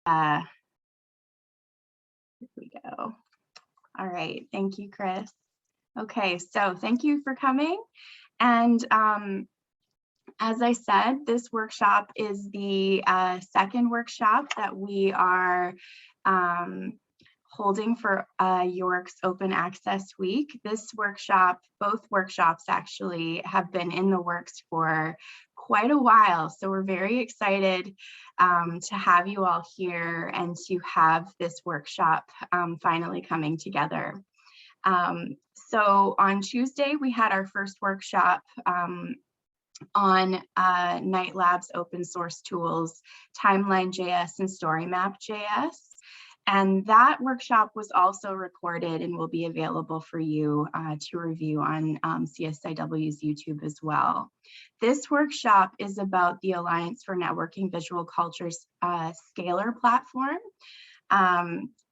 Here we go. All right, thank you, Chris. Okay, so thank you for coming. And as I said, this workshop is the second workshop that we are holding for York's Open Access Week. This workshop, both workshops actually, have been in the works for quite a while. So we're very excited to have you all here and to have this workshop finally coming together. So on Tuesday, we had our first workshop on Night Lab's open source tools, TimelineJS and StoryMapJS. And that workshop was also recorded and will be available for you to review on CSiW's YouTube as well. This workshop is about the Alliance for Networking Visual Cultures Scalar platform.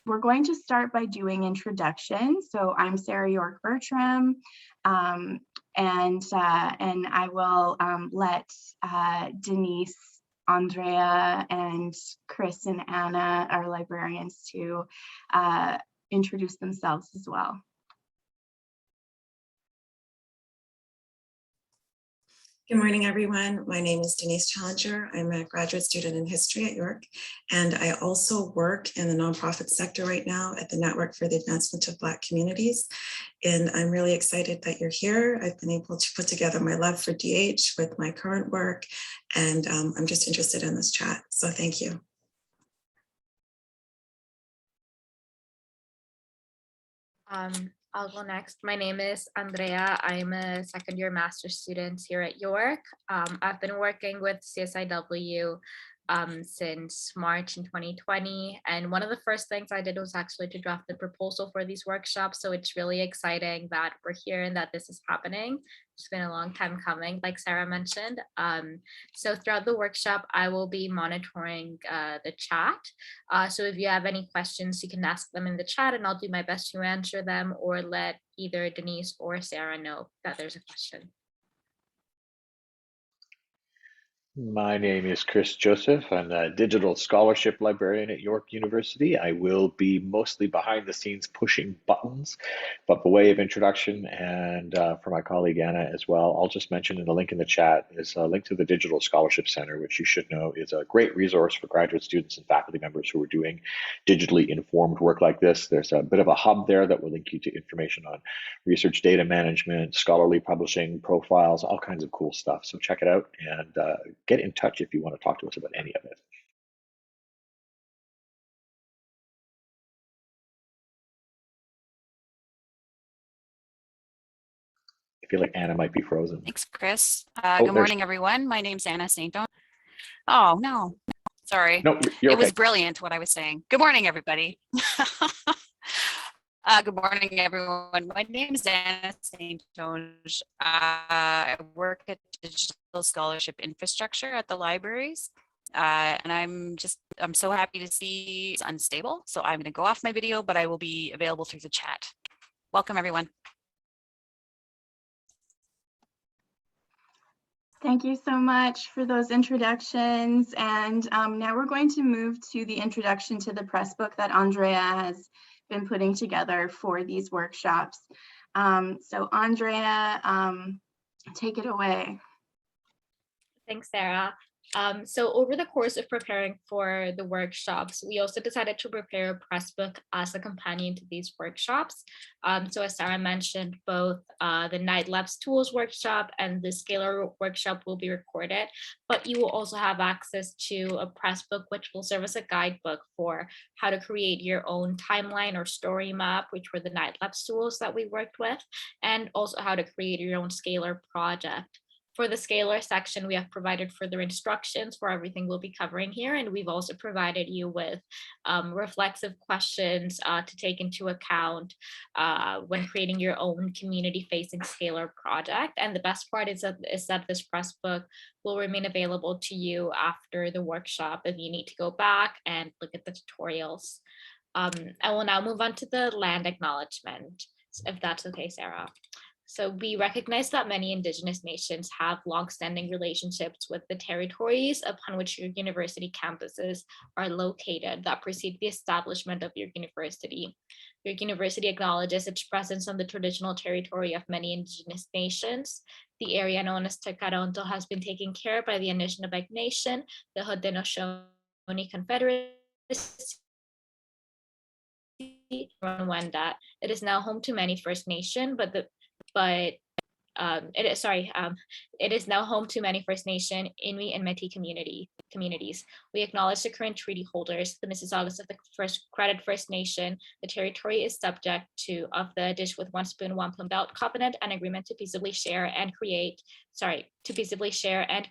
We're going to start by doing introductions. So I'm Sarah York-Bertram, and I will let Denise, Andrea, and Chris and Anna, our librarians, to introduce themselves as well. Good morning, everyone. My name is Denise Challenger. I'm a graduate student in history at York, and I also work in the nonprofit sector right now at the Network for the Advancement of Black Communities. And I'm really excited that you're here. I've been able to put together my love for DH with my current work, and I'm just interested in this chat. So thank you. I'll go next. My name is Andrea. I'm a second-year master's student here at York. I've been working with CSiW since March in 2020. And one of the first things I did was actually to draft the proposal for these workshops. So it's really exciting that we're here and that this is happening. It's been a long time coming, like Sarah mentioned. So throughout the workshop, I will be monitoring the chat. So if you have any questions, you can ask them in the chat and I'll do my best to answer them, or let either Denise or Sarah know that there's a question. My name is Chris Joseph. I'm a digital scholarship librarian at York University. I will be mostly behind the scenes pushing buttons, but by way of introduction and for my colleague Anna as well, I'll just mention in the link in the chat is a link to the Digital Scholarship Center, which you should know is a great resource for graduate students and faculty members who are doing digitally informed work like this. There's a bit of a hub there that will link you to information on research data management, scholarly publishing, profiles, all kinds of cool stuff. So check it out and get in touch if you want to talk to us about any of it. I feel like Anna might be frozen. Thanks, Chris. Good morning, everyone. My name's Anna St. Oh, no, sorry. No, you're it okay. Was brilliant what I was saying. Good morning, everybody. Good morning, everyone. My name is Anna St. I work at Digital Scholarship Infrastructure at the libraries. And I'm so happy to see it's unstable. So I'm going to go off my video, but I will be available through the chat. Welcome, everyone. Thank you so much for those introductions. And now we're going to move to the introduction to the Pressbook that Andrea has been putting together for these workshops. So Andrea, take it away. Thanks, Sarah. So over the course of preparing for the workshops, we also decided to prepare a Pressbook as a companion to these workshops. So as Sarah mentioned, both the Night Labs Tools workshop and the Scalar workshop will be recorded, but you will also have access to a Pressbook, which will serve as a guidebook for how to create your own timeline or story map, which were the Night Labs tools that we worked with, and also how to create your own Scalar project. For the Scalar section, we have provided further instructions for everything we'll be covering here, and we've also provided you with reflexive questions to take into account when creating your own community-facing Scalar project. And the best part is that this Pressbook will remain available to you after the workshop if you need to go back and look at the tutorials. I will now move on to the land acknowledgement, if that's okay, Sarah. So we recognize that many Indigenous nations have longstanding relationships with the territories upon which your university campuses are located that precede the establishment of your university. Your university acknowledges its presence on the traditional territory of many Indigenous nations. The area known as Tekaronto has been taken care of by the Anishinaabe Nation, the Haudenosaunee Confederacy, Wendat. It is now home to many First Nation, it is now home to many First Nation, Inuit, and Métis communities. We acknowledge the current treaty holders, the Mississaugas of the Credit First Nation. The territory is subject to the Dish with One Spoon, One Plum Belt Covenant and agreement to peaceably share and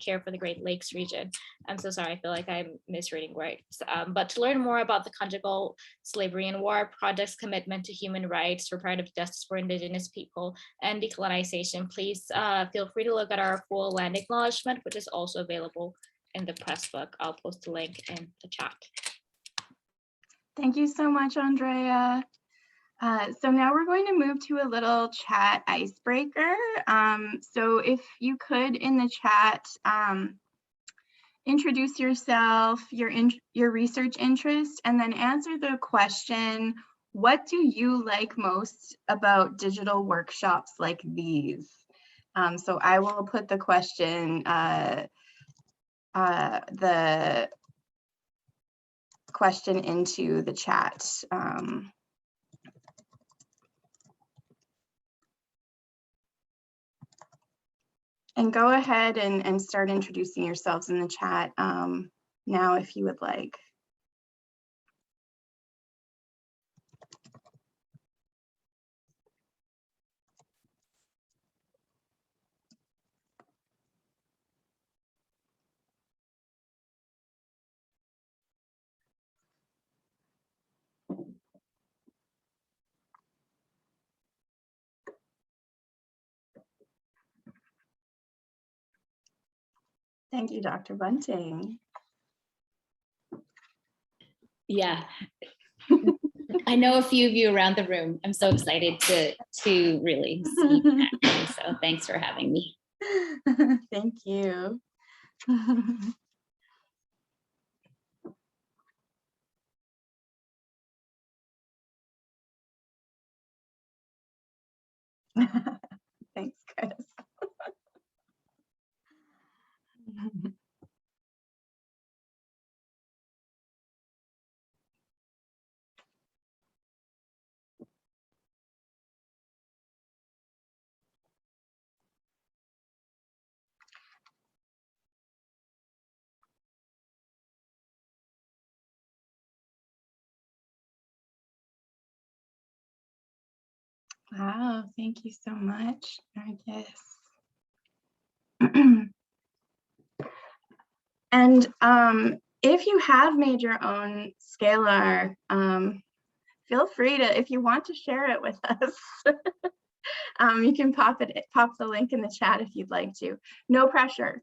care for the Great Lakes region. I'm so sorry, I feel like I'm misreading words. But to learn more about the Conjugal Slavery and War Project's commitment to human rights, reparative justice for Indigenous people, and decolonization, please feel free to look at our full land acknowledgement, which is also available in the Pressbook. I'll post a link in the chat. Thank you so much, Andrea. So now we're going to move to a little chat icebreaker. So if you could in the chat, introduce yourself, your research interest, and then answer the question, what do you like most about digital workshops like these? So I will put the question, into the chat. And go ahead and start introducing yourselves in the chat now if you would like. Thank you, Dr. Bunting. Yeah, I know a few of you around the room. I'm so excited to really see that. So thanks for having me. Thank you. Thanks, Chris. Wow, thank you so much, I guess. And if you have made your own Scalar, feel free to, if you want to share it with us, you can pop the link in the chat if you'd like to. No pressure.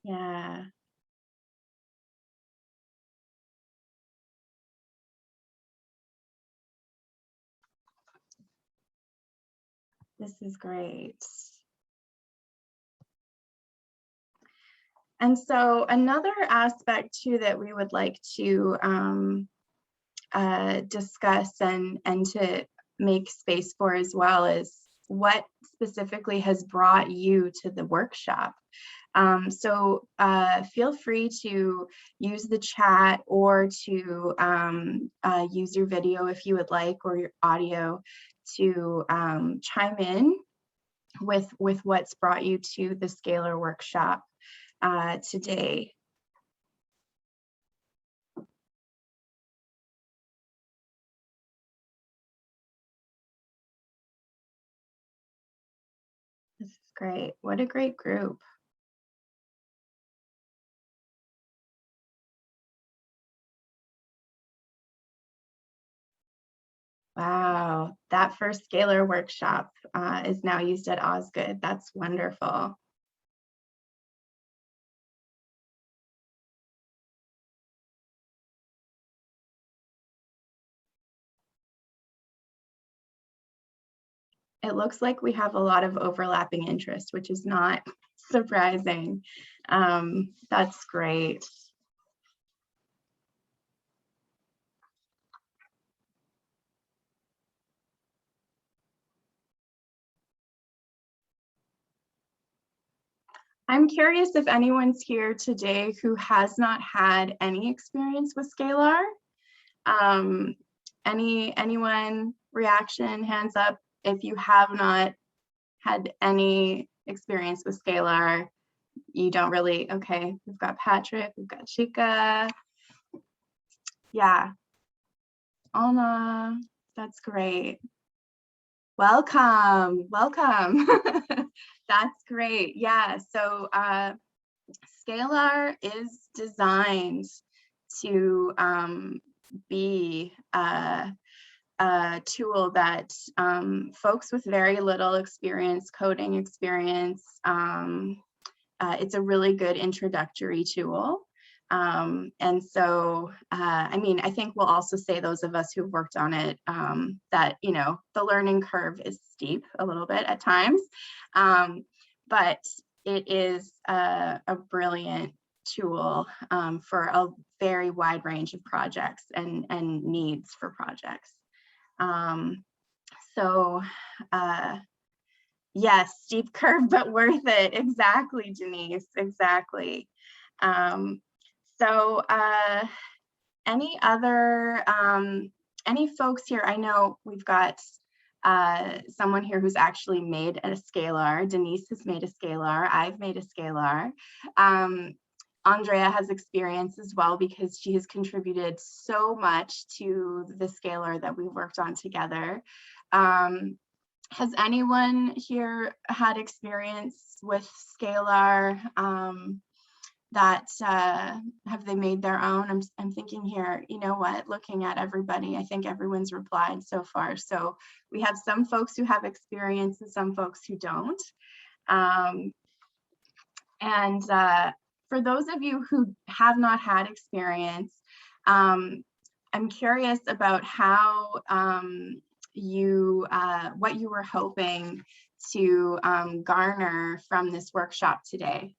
Yeah. This is great. And so another aspect too that we would like to discuss and to make space for as well is what specifically has brought you to the workshop. So feel free to use the chat or to use your video if you would like, or your audio, to chime in with what's brought you to the Scalar workshop today. This is great. What a great group. Wow, that first Scalar workshop is now used at Osgood. That's wonderful. it looks like we have a lot of overlapping interest, which is not surprising. That's great. I'm curious if anyone's here today who has not had any experience with Scalar. Anyone, reaction, hands up if you have not had any experience with Scalar. You don't really, okay, we've got Patrick, we've got Chica. Yeah, Alma, that's great. Welcome, welcome. That's great. Yeah, so Scalar is designed to be a tool that folks with very little experience, coding experience, it's a really good introductory tool. And so, I mean, I think we'll also say, those of us who've worked on it, that, you know, the learning curve is steep a little bit at times, but it is a brilliant tool for a very wide range of projects and needs for projects. So, yes, steep curve, but worth it. Exactly, Denise, exactly. So any other, any folks here? I know we've got someone here who's actually made a Scalar. Denise has made a Scalar. I've made a Scalar. Andrea has experience as well, because she has contributed so much to the Scalar that we've worked on together. Has anyone here had experience with Scalar? That have they made their own? I'm thinking here, you know what, looking at everybody, I think everyone's replied so far. So we have some folks who have experience and some folks who don't. For those of you who have not had experience, I'm curious about how what you were hoping to garner from this workshop today.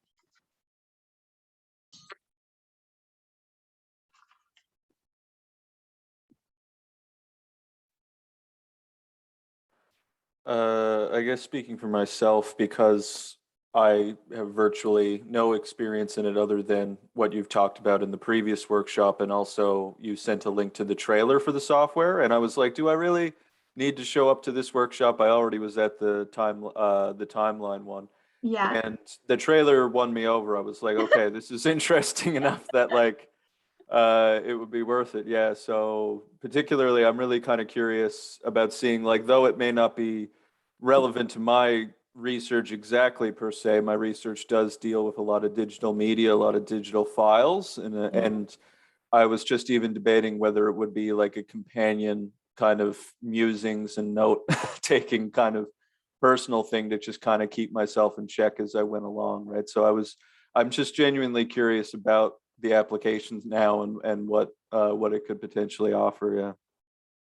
I guess speaking for myself, because I have virtually no experience in it other than what you've talked about in the previous workshop, and also you sent a link to the trailer for the software, and I was like, do I really need to show up to this workshop? I already was at the timeline one. Yeah. And the trailer won me over. I was like, okay, this is interesting enough that like it would be worth it. Yeah. So particularly, I'm really kind of curious about seeing, like, though it may not be relevant to my research exactly per se, my research does deal with a lot of digital media, a lot of digital files, and I was just even debating whether it would be like a companion kind of musings and note taking kind of personal thing to just kind of keep myself in check as I went along, right? So I'm just genuinely curious about the applications now and what it could potentially offer.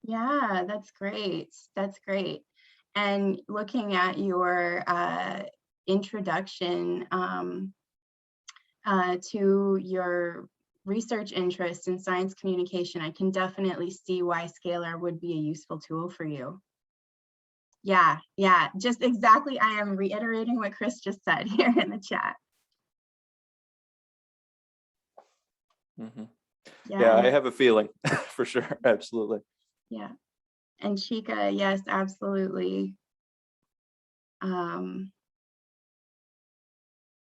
Yeah, that's great. That's great. And looking at your introduction to your research interest in science communication, I can definitely see why Scalar would be a useful tool for you. Yeah, just exactly. I am reiterating what Chris just said here in the chat. Mm-hmm. Yeah, I have a feeling for sure. Absolutely. Yeah. And Chica, yes, absolutely.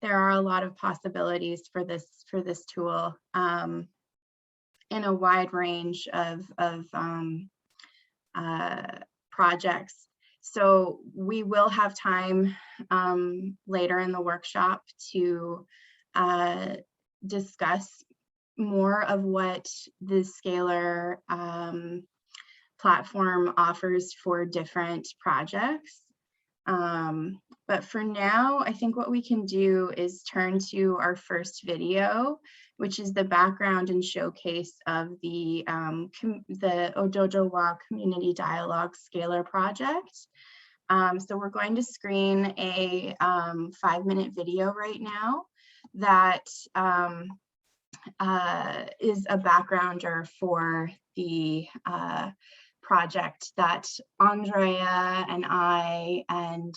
There are a lot of possibilities for this tool in a wide range of projects. So we will have time later in the workshop to discuss more of what the Scalar platform offers for different projects. But for now, I think what we can do is turn to our first video, which is the background and showcase of the Odojowa Community Dialogue Scalar project. So we're going to screen a 5-minute video right now that is a backgrounder for the project that Andrea and I and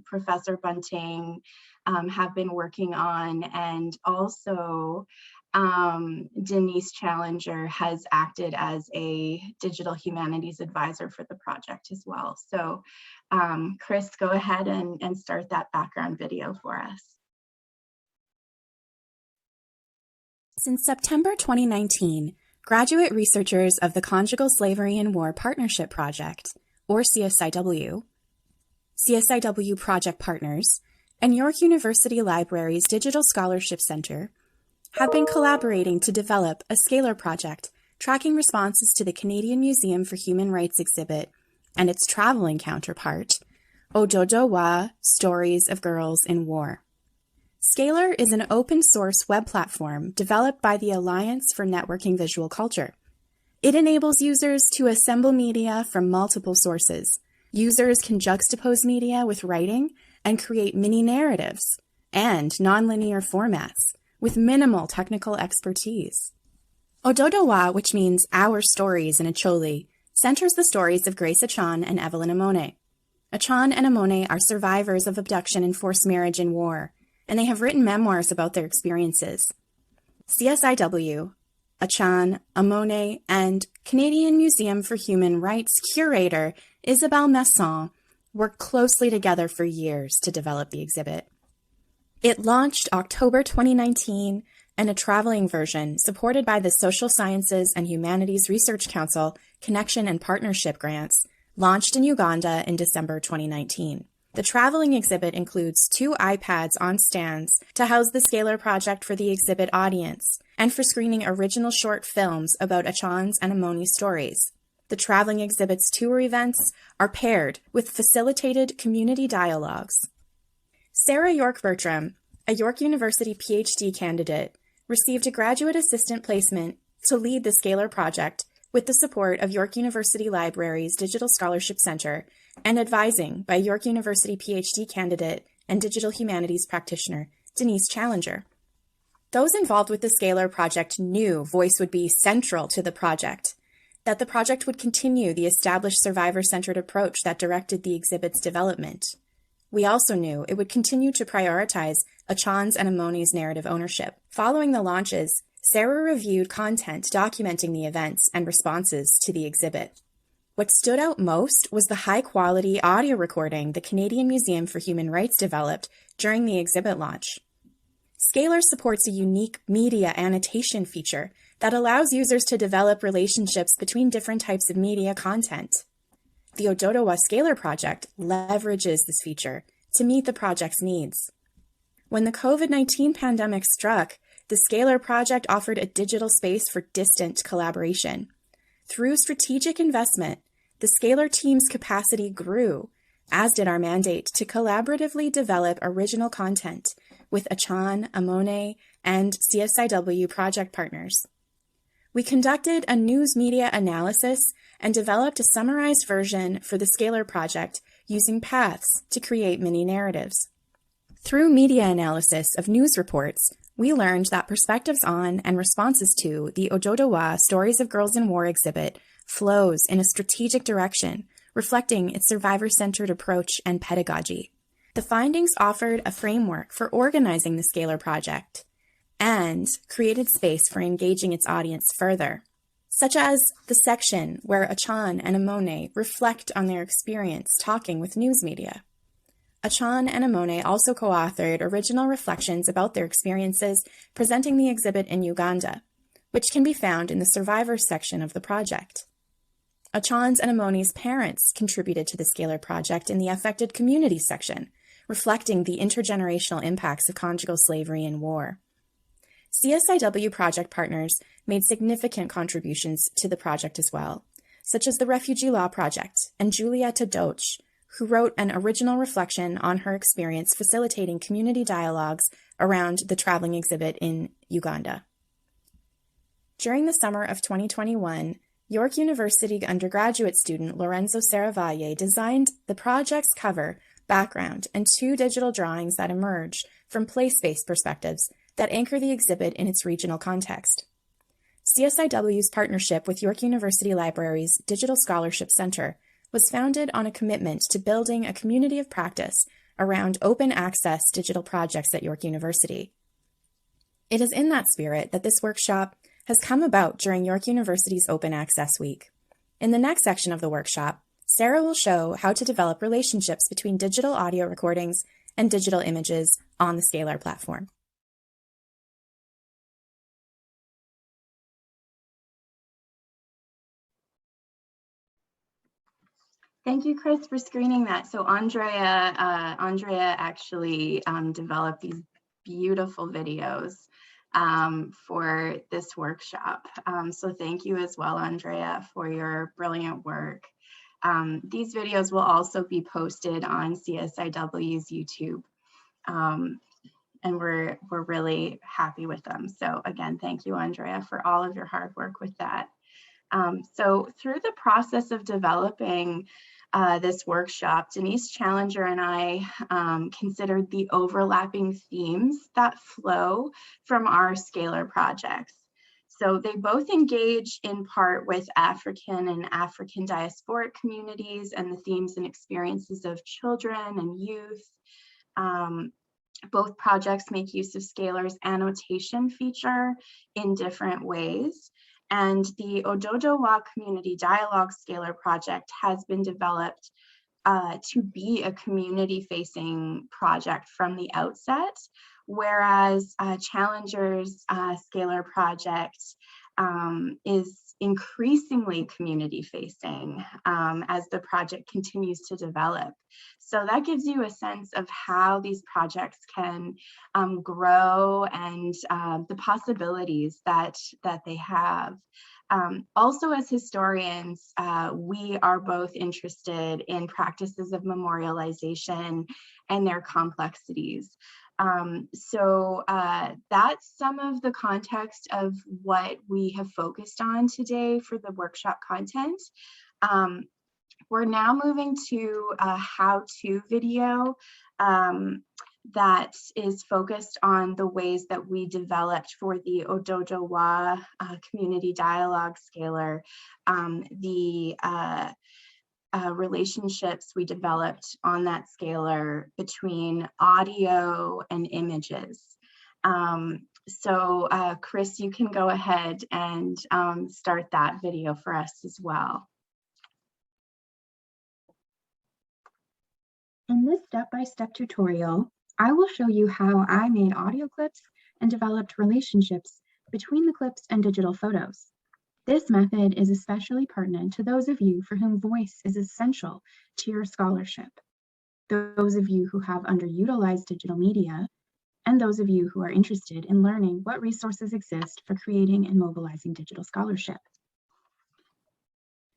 Professor Bunting have been working on, and also Denise Challenger has acted as a digital humanities advisor for the project as well. So Chris, go ahead and start that background video for us. Since September 2019, graduate researchers of the Conjugal Slavery and War Partnership Project, or CSiW, CSiW project partners, and York University Libraries Digital Scholarship Center have been collaborating to develop a Scalar project tracking responses to the Canadian Museum for Human Rights exhibit and its traveling counterpart, Ododo Wa Stories of Girls in War. Scalar is an open-source web platform developed by the Alliance for Networking Visual Culture. It enables users to assemble media from multiple sources. Users can juxtapose media with writing and create mini-narratives and nonlinear formats with minimal technical expertise. Ododo Wa, which means Our Stories in Acholi, centers the stories of Grace Achan and Evelyn Amone. Achan and Amone are survivors of abduction and forced marriage in war, and they have written memoirs about their experiences. CSiW, Achan, Amone, and Canadian Museum for Human Rights curator Isabelle Masson worked closely together for years to develop the exhibit. It launched October 2019, and a traveling version supported by the Social Sciences and Humanities Research Council Connection and Partnership grants launched in Uganda in December 2019. The traveling exhibit includes 2 iPads on stands to house the Scalar project for the exhibit audience and for screening original short films about Achan's and Amone's stories. The traveling exhibit's tour events are paired with facilitated community dialogues. Sarah York-Bertram, a York University PhD candidate, received a graduate assistant placement to lead the Scalar project with the support of York University Libraries Digital Scholarship Center and advising by York University PhD candidate and digital humanities practitioner Denise Challenger. Those involved with the Scalar project knew voice would be central to the project, that the project would continue the established survivor-centered approach that directed the exhibit's development. We also knew it would continue to prioritize Achan's and Amone's narrative ownership. Following the launches, Sarah reviewed content documenting the events and responses to the exhibit. What stood out most was the high-quality audio recording the Canadian Museum for Human Rights developed during the exhibit launch. Scalar supports a unique media annotation feature that allows users to develop relationships between different types of media content. The Ododo Wa Scalar project leverages this feature to meet the project's needs. When the COVID-19 pandemic struck, the Scalar project offered a digital space for distant collaboration. Through strategic investment, the Scalar team's capacity grew, as did our mandate to collaboratively develop original content with Achan, Amone, and CSiW project partners. We conducted a news media analysis and developed a summarized version for the Scalar project using paths to create mini-narratives. Through media analysis of news reports, we learned that perspectives on and responses to the Ododo Wa Stories of Girls in War exhibit flows in a strategic direction, reflecting its survivor-centered approach and pedagogy. The findings offered a framework for organizing the Scalar project and created space for engaging its audience further, such as the section where Achan and Amone reflect on their experience talking with news media. Achan and Amone also co-authored original reflections about their experiences presenting the exhibit in Uganda, which can be found in the Survivors section of the project. Achan's and Amone's parents contributed to the Scalar project in the Affected Communities section, reflecting the intergenerational impacts of conjugal slavery and war. CSiW project partners made significant contributions to the project as well, such as the Refugee Law Project and Julieta Doach, who wrote an original reflection on her experience facilitating community dialogues around the traveling exhibit in Uganda. During the summer of 2021, York University undergraduate student Lorenzo Serravalle designed the project's cover, background, and 2 digital drawings that emerge from place-based perspectives that anchor the exhibit in its regional context. CSiW's partnership with York University Libraries' Digital Scholarship Center was founded on a commitment to building a community of practice around open access digital projects at York University. It is in that spirit that this workshop has come about during York University's Open Access Week. In the next section of the workshop, Sarah will show how to develop relationships between digital audio recordings and digital images on the Scalar platform. Thank you, Chris, for screening that. So Andrea actually developed these beautiful videos for this workshop. So thank you as well, Andrea, for your brilliant work. These videos will also be posted on CSiW's YouTube, and we're really happy with them. So again, thank you, Andrea, for all of your hard work with that. So through the process of developing this workshop, Denise Challenger and I considered the overlapping themes that flow from our Scalar projects. So they both engage in part with African and African diasporic communities and the themes and experiences of children and youth. Both projects make use of Scalar's annotation feature in different ways. And the Ododowa Community Dialogue Scalar project has been developed to be a community-facing project from the outset, whereas Challenger's Scalar project is increasingly community-facing as the project continues to develop. So that gives you a sense of how these projects can grow and the possibilities that they have. Also, as historians, we are both interested in practices of memorialization and their complexities. So that's some of the context of what we have focused on today for the workshop content. We're now moving to a how-to video that is focused on the ways that we developed for the Ododowa Community Dialogue Scalar, relationships we developed on that scalar between audio and images. So Chris, you can go ahead and start that video for us as well. In this step-by-step tutorial, I will show you how I made audio clips and developed relationships between the clips and digital photos. This method is especially pertinent to those of you for whom voice is essential to your scholarship, those of you who have underutilized digital media, and those of you who are interested in learning what resources exist for creating and mobilizing digital scholarship.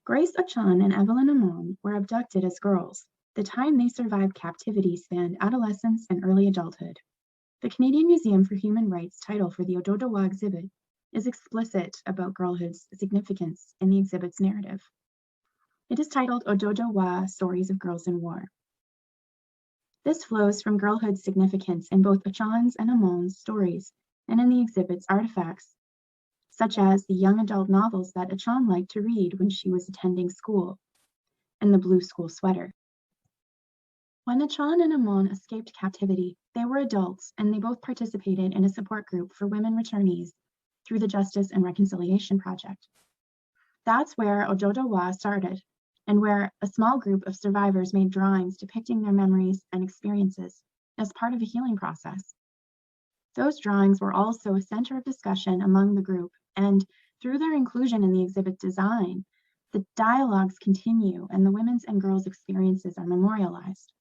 Grace Ochan and Evelyn Amon were abducted as girls. The time they survived captivity spanned adolescence and early adulthood. The Canadian Museum for Human Rights title for the Ododowa exhibit is explicit about girlhood's significance in the exhibit's narrative. It is titled Ododowa Stories of Girls in War. This flows from girlhood's significance in both Ochan's and Amon's stories and in the exhibit's artifacts, such as the young adult novels that Ochan liked to read when she was attending school, and the blue school sweater. When Ochan and Amon escaped captivity, they were adults and they both participated in a support group for women returnees through the Justice and Reconciliation Project. That's where Ododowa started, and where a small group of survivors made drawings depicting their memories and experiences as part of a healing process. Those drawings were also a center of discussion among the group, and through their inclusion in the exhibit design, the dialogues continue and the women's and girls' experiences are memorialized.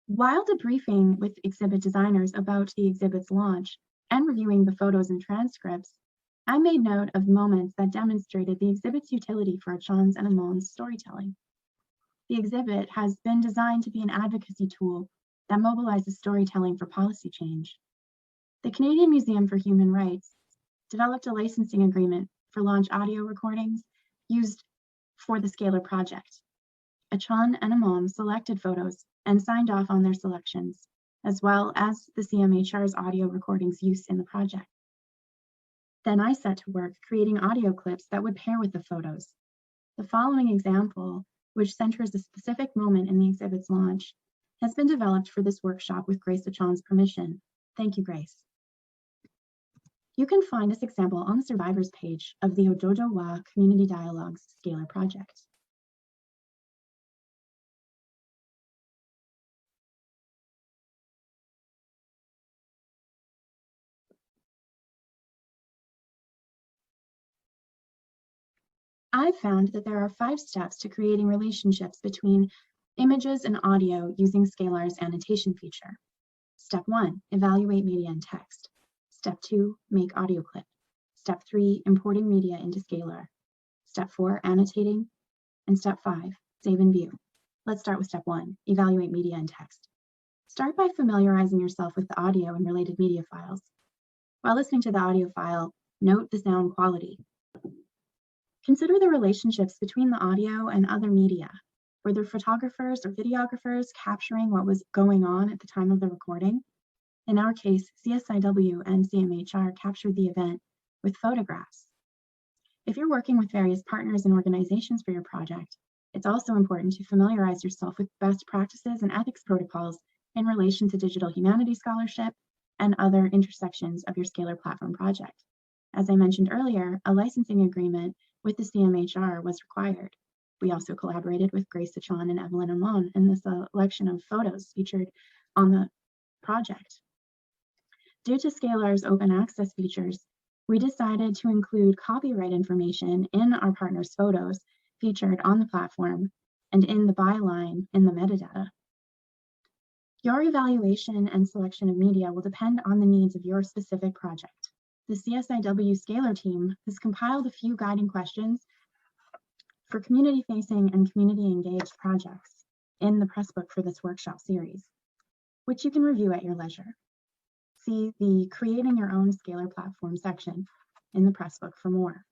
While debriefing with exhibit designers about the exhibit's launch and reviewing the photos and transcripts, I made note of moments that demonstrated the exhibit's utility for Ochan's and Amon's storytelling. The exhibit has been designed to be an advocacy tool that mobilizes storytelling for policy change. The Canadian Museum for Human Rights developed a licensing agreement for launch audio recordings used for the Scalar project. Achan and Amam selected photos and signed off on their selections, as well as the CMHR's audio recordings use in the project. Then I set to work creating audio clips that would pair with the photos. The following example, which centers a specific moment in the exhibit's launch, has been developed for this workshop with Grace Achan's permission. Thank you, Grace. You can find this example on the survivors page of the Ododowa Community Dialogues Scalar project. I found that there are 5 steps to creating relationships between images and audio using Scalar's annotation feature. Step 1, evaluate media and text. Step 2, make audio clip. Step 3, importing media into Scalar. Step 4, annotating. And step 5, save and view. Let's start with step 1, evaluate media and text. Start by familiarizing yourself with the audio and related media files. While listening to the audio file, note the sound quality. Consider the relationships between the audio and other media. Were there photographers or videographers capturing what was going on at the time of the recording? In our case, CSiW and CMHR captured the event with photographs. If you're working with various partners and organizations for your project, it's also important to familiarize yourself with best practices and ethics protocols in relation to digital humanities scholarship and other intersections of your Scalar platform project. As I mentioned earlier, a licensing agreement with the CMHR was required. We also collaborated with Grace Achan and Evelyn Amon in the selection of photos featured on the project. Due to Scalar's open access features, we decided to include copyright information in our partners' photos featured on the platform and in the byline in the metadata. Your evaluation and selection of media will depend on the needs of your specific project. The CSiW Scalar team has compiled a few guiding questions for community-facing and community-engaged projects in the Pressbook for this workshop series, which you can review at your leisure. See the Creating Your Own Scalar Platform section in the Pressbook for more.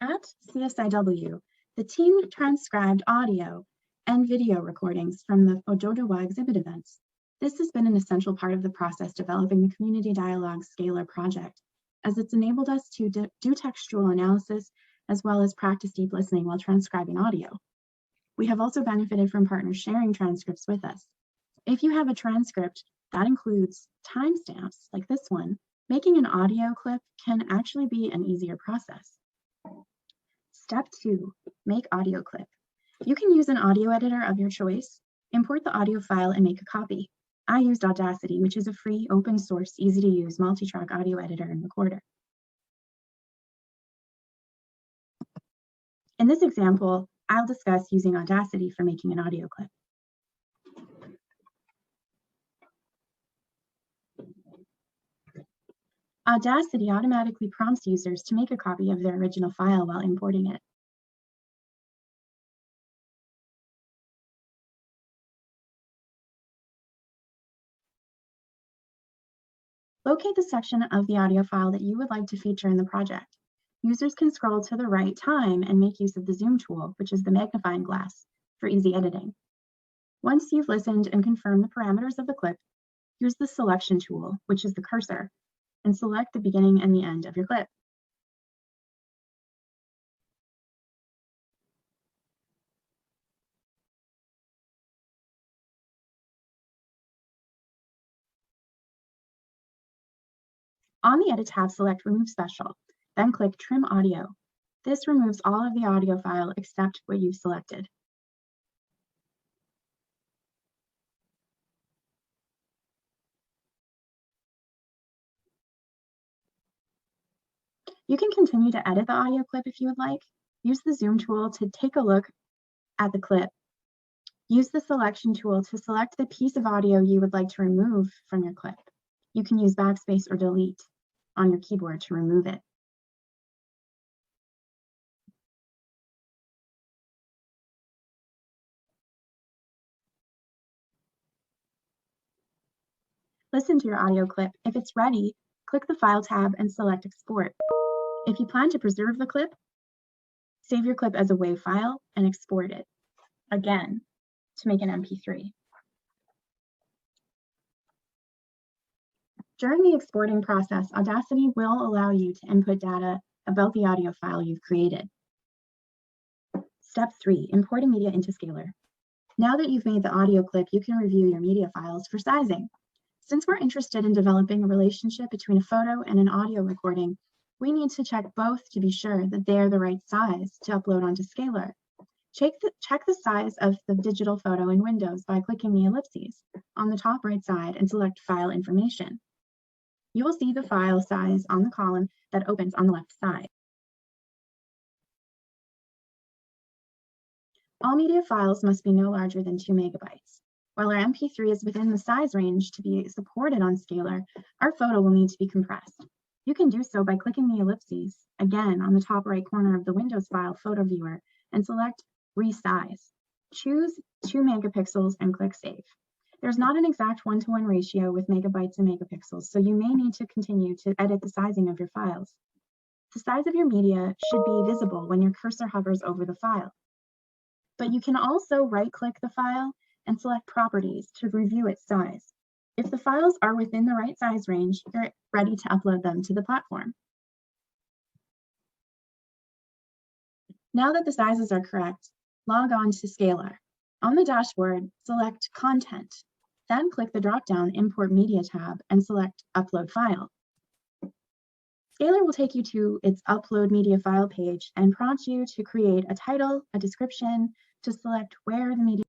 At CSiW, the team transcribed audio and video recordings from the Ododowa exhibit events. This has been an essential part of the process developing the Community Dialogue Scalar project, as it's enabled us to do textual analysis as well as practice deep listening while transcribing audio. We have also benefited from partners sharing transcripts with us. If you have a transcript that includes timestamps like this one, making an audio clip can actually be an easier process. Step 2, make audio clip. You can use an audio editor of your choice, import the audio file and make a copy. I used Audacity, which is a free, open source, easy to use multi-track audio editor and recorder. In this example, I'll discuss using Audacity for making an audio clip. Audacity automatically prompts users to make a copy of their original file while importing it. Locate the section of the audio file that you would like to feature in the project. Users can scroll to the right time and make use of the zoom tool, which is the magnifying glass, for easy editing. Once you've listened and confirmed the parameters of the clip, use the selection tool, which is the cursor, and select the beginning and the end of your clip. On the Edit tab, select Remove Special, then click Trim Audio. This removes all of the audio file except what you've selected. You can continue to edit the audio clip if you would like. Use the zoom tool to take a look at the clip. Use the selection tool to select the piece of audio you would like to remove from your clip. You can use backspace or delete on your keyboard to remove it. Listen to your audio clip. If it's ready, click the File tab and select Export. If you plan to preserve the clip, save your clip as a WAV file and export it again to make an MP3. During the exporting process, Audacity will allow you to input data about the audio file you've created. Step 3, importing media into Scalar. Now that you've made the audio clip, you can review your media files for sizing. Since we're interested in developing a relationship between a photo and an audio recording, we need to check both to be sure that they're the right size to upload onto Scalar. Check the size of the digital photo in Windows by clicking the ellipses on the top right side and select File Information. You will see the file size on the column that opens on the left side. All media files must be no larger than 2 megabytes. While our MP3 is within the size range to be supported on Scalar, our photo will need to be compressed. You can do so by clicking the ellipses, again on the top right corner of the Windows file photo viewer, and select Resize. Choose 2 megapixels and click Save. There's not an exact 1-to-1 ratio with megabytes and megapixels, so you may need to continue to edit the sizing of your files. The size of your media should be visible when your cursor hovers over the file. But you can also right-click the file and select Properties to review its size. If the files are within the right size range, you're ready to upload them to the platform. Now that the sizes are correct, log on to Scalar. On the dashboard, select Content, then click the drop-down Import Media tab and select Upload File. Scalar will take you to its Upload Media File page and prompt you to create a title, a description, to select where the media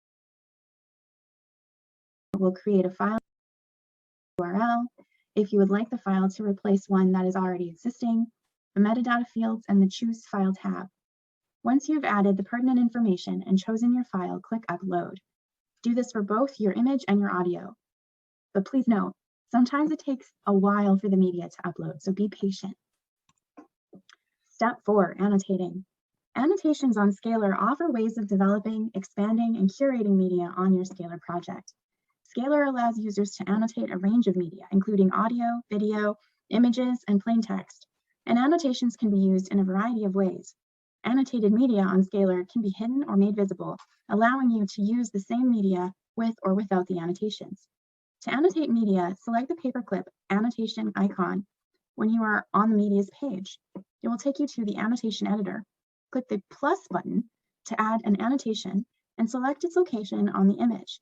will create a file URL, if you would like the file to replace one that is already existing, the metadata fields, and the Choose File tab. Once you've added the pertinent information and chosen your file, click Upload. Do this for both your image and your audio. But please note, sometimes it takes a while for the media to upload, so be patient. Step 4, Annotating. Annotations on Scalar offer ways of developing, expanding, and curating media on your Scalar project. Scalar allows users to annotate a range of media, including audio, video, images, and plain text. And annotations can be used in a variety of ways. Annotated media on Scalar can be hidden or made visible, allowing you to use the same media with or without the annotations. To annotate media, select the paperclip annotation icon when you are on the media's page. It will take you to the annotation editor. Click the plus button to add an annotation and select its location on the image.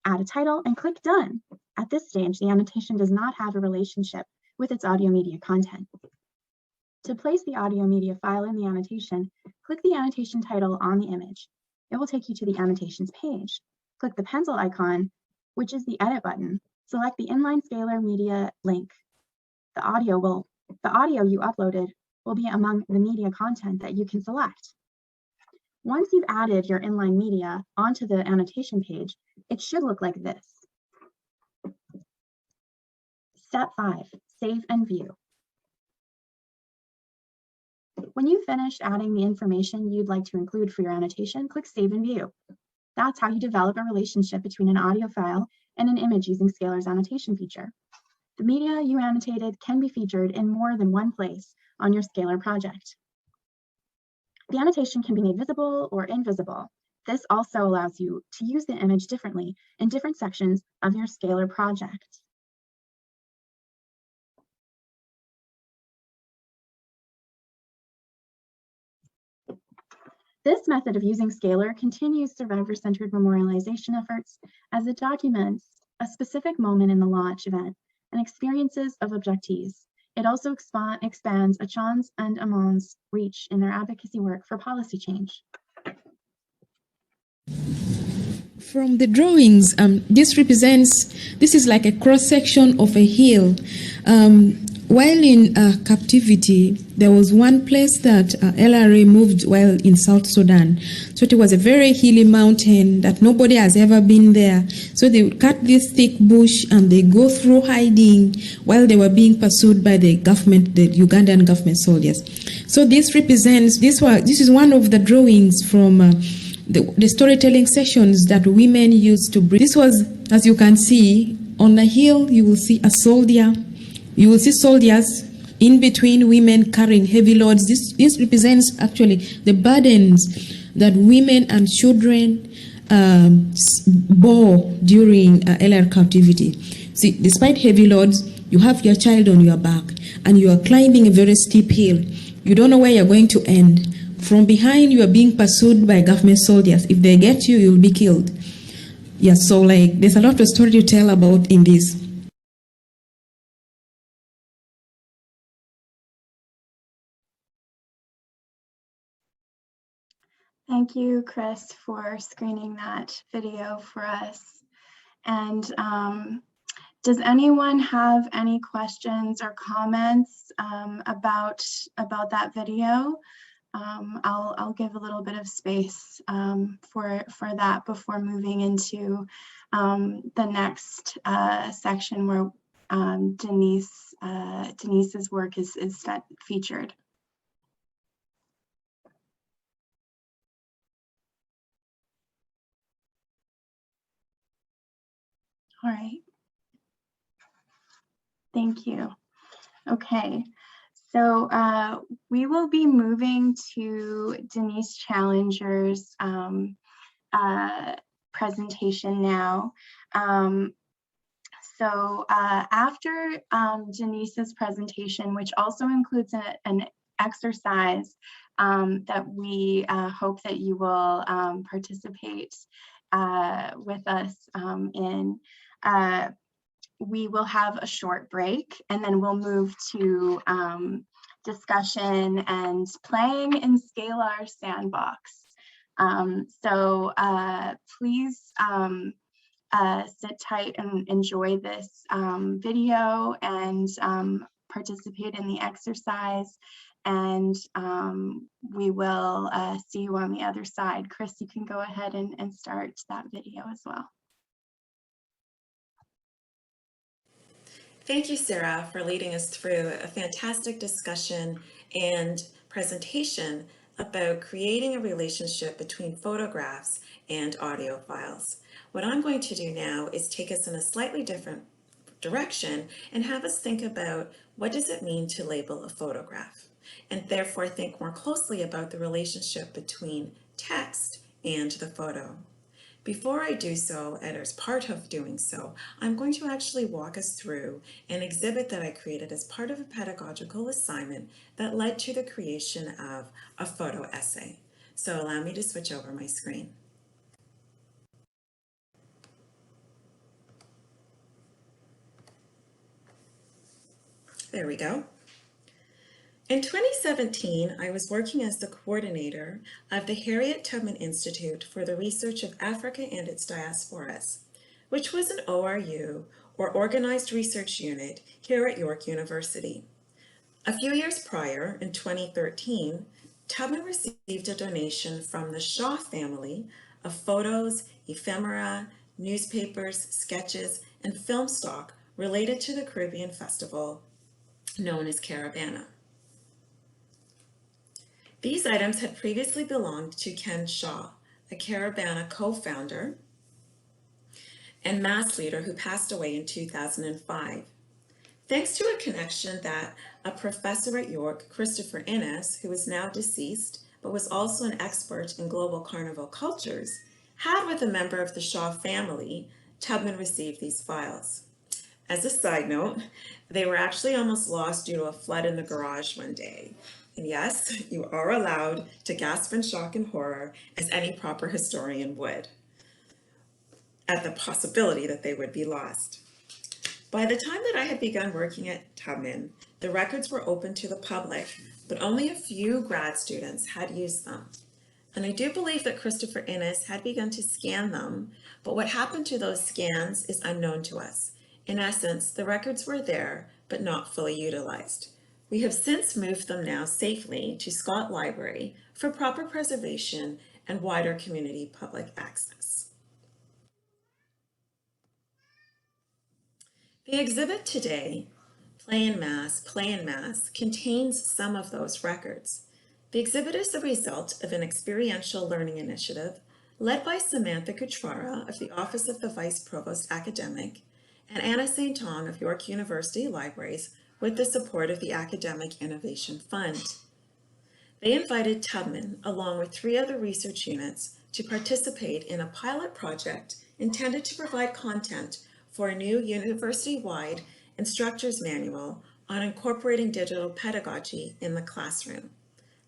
Add a title and click Done. At this stage, the annotation does not have a relationship with its audio media content. To place the audio media file in the annotation, click the annotation title on the image. It will take you to the annotations page. Click the pencil icon, which is the edit button. Select the inline Scalar media link. The audio you uploaded will be among the media content that you can select. Once you've added your inline media onto the annotation page, it should look like this. Step 5, Save and View. When you've finished adding the information you'd like to include for your annotation, click Save and View. That's how you develop a relationship between an audio file and an image using Scalar's annotation feature. The media you annotated can be featured in more than one place on your Scalar project. The annotation can be made visible or invisible. This also allows you to use the image differently in different sections of your Scalar project. This method of using Scalar continues survivor-centered memorialization efforts as it documents a specific moment in the launch event and experiences of abductees. It also expands Achan's and Amon's reach in their advocacy work for policy change. From the drawings, this is like a cross-section of a hill. While in captivity, there was one place that LRA moved while in South Sudan. So it was a very hilly mountain that nobody has ever been there. So they would cut this thick bush and they go through hiding while they were being pursued by the government, the Ugandan government soldiers. So this is one of the drawings from the storytelling sessions that women used to bring. This was, as you can see, On a hill, you will see a soldier. You will see soldiers in between women carrying heavy loads. This represents actually the burdens that women and children bore during earlier captivity. See, despite heavy loads, you have your child on your back and you are climbing a very steep hill. You don't know where you're going to end. From behind, you are being pursued by government soldiers. If they get you, you'll be killed. Yeah, so like there's a lot of story to tell about in this. Thank you, Chris, for screening that video for us. And does anyone have any questions or comments about that video? I'll give a little bit of space for that before moving into the next section where Denise's work is featured. All right. Thank you. Okay. So we will be moving to Denise Challenger's presentation now. So after Denise's presentation, which also includes an exercise that we hope that you will participate with us in, we will have a short break and then we'll move to discussion and playing in Scalar Sandbox. So please sit tight and enjoy this video and participate in the exercise. And we will see you on the other side. Chris, you can go ahead and start that video as well. Thank you, Sarah, for leading us through a fantastic discussion and presentation about creating a relationship between photographs and audio files. What I'm going to do now is take us in a slightly different direction and have us think about what does it mean to label a photograph, and therefore think more closely about the relationship between text and the photo. Before I do so, and as part of doing so, I'm going to actually walk us through an exhibit that I created as part of a pedagogical assignment that led to the creation of a photo essay. So allow me to switch over my screen. There we go. In 2017, I was working as the coordinator of the Harriet Tubman Institute for the Research of Africa and its Diasporas, which was an ORU, or Organized Research Unit, here at York University. A few years prior, in 2013, Tubman received a donation from the Shaw family of photos, ephemera, newspapers, sketches, and film stock related to the Caribbean festival known as Caravana. These items had previously belonged to Ken Shaw, a Caravana co-founder and mass leader who passed away in 2005. Thanks to a connection that a professor at York, Christopher Innes, who is now deceased, but was also an expert in global carnival cultures, had with a member of the Shaw family, Tubman received these files. As a side note, they were actually almost lost due to a flood in the garage one day. And yes, you are allowed to gasp in shock and horror, as any proper historian would, at the possibility that they would be lost. By the time that I had begun working at Tubman, the records were open to the public, but only a few grad students had used them. And I do believe that Christopher Innes had begun to scan them, but what happened to those scans is unknown to us. In essence, the records were there, but not fully utilized. We have since moved them now safely to Scott Library for proper preservation and wider community public access. The exhibit today, Play in Mass, contains some of those records. The exhibit is the result of an experiential learning initiative led by Samantha Kuchwara of the Office of the Vice Provost Academic and Anna St. Tong of York University Libraries with the support of the Academic Innovation Fund. They invited Tubman, along with 3 other research units, to participate in a pilot project intended to provide content for a new university-wide instructor's manual on incorporating digital pedagogy in the classroom.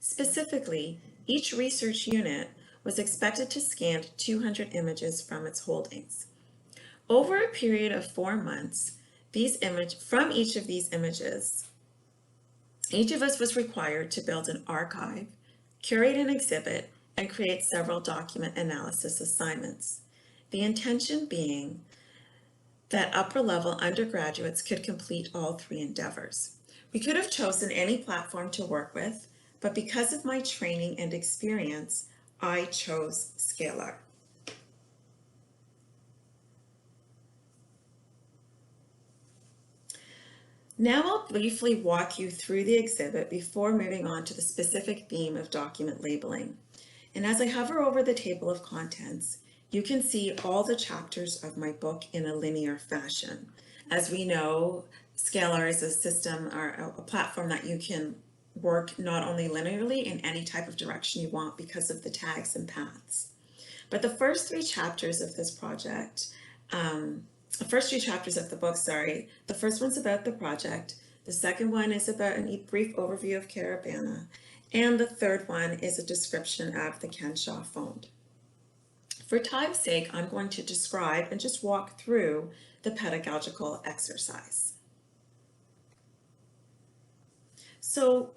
Specifically, each research unit was expected to scan 200 images from its holdings. Over a period of 4 months, from each of these images, each of us was required to build an archive, curate an exhibit, and create several document analysis assignments. The intention being that upper-level undergraduates could complete all 3 endeavors. We could have chosen any platform to work with, but because of my training and experience, I chose Scalar. Now I'll briefly walk you through the exhibit before moving on to the specific theme of document labeling. And as I hover over the table of contents, you can see all the chapters of my book in a linear fashion. As we know, Scalar is a system or a platform that you can work not only linearly in any type of direction you want because of the tags and paths. But the first 3 chapters of this project, the first 3 chapters of the book, the first one's about the project, the second one is about a brief overview of Caravana, and the third one is a description of the Kenshaw Fund. For time's sake, I'm going to describe and just walk through the pedagogical exercise. So,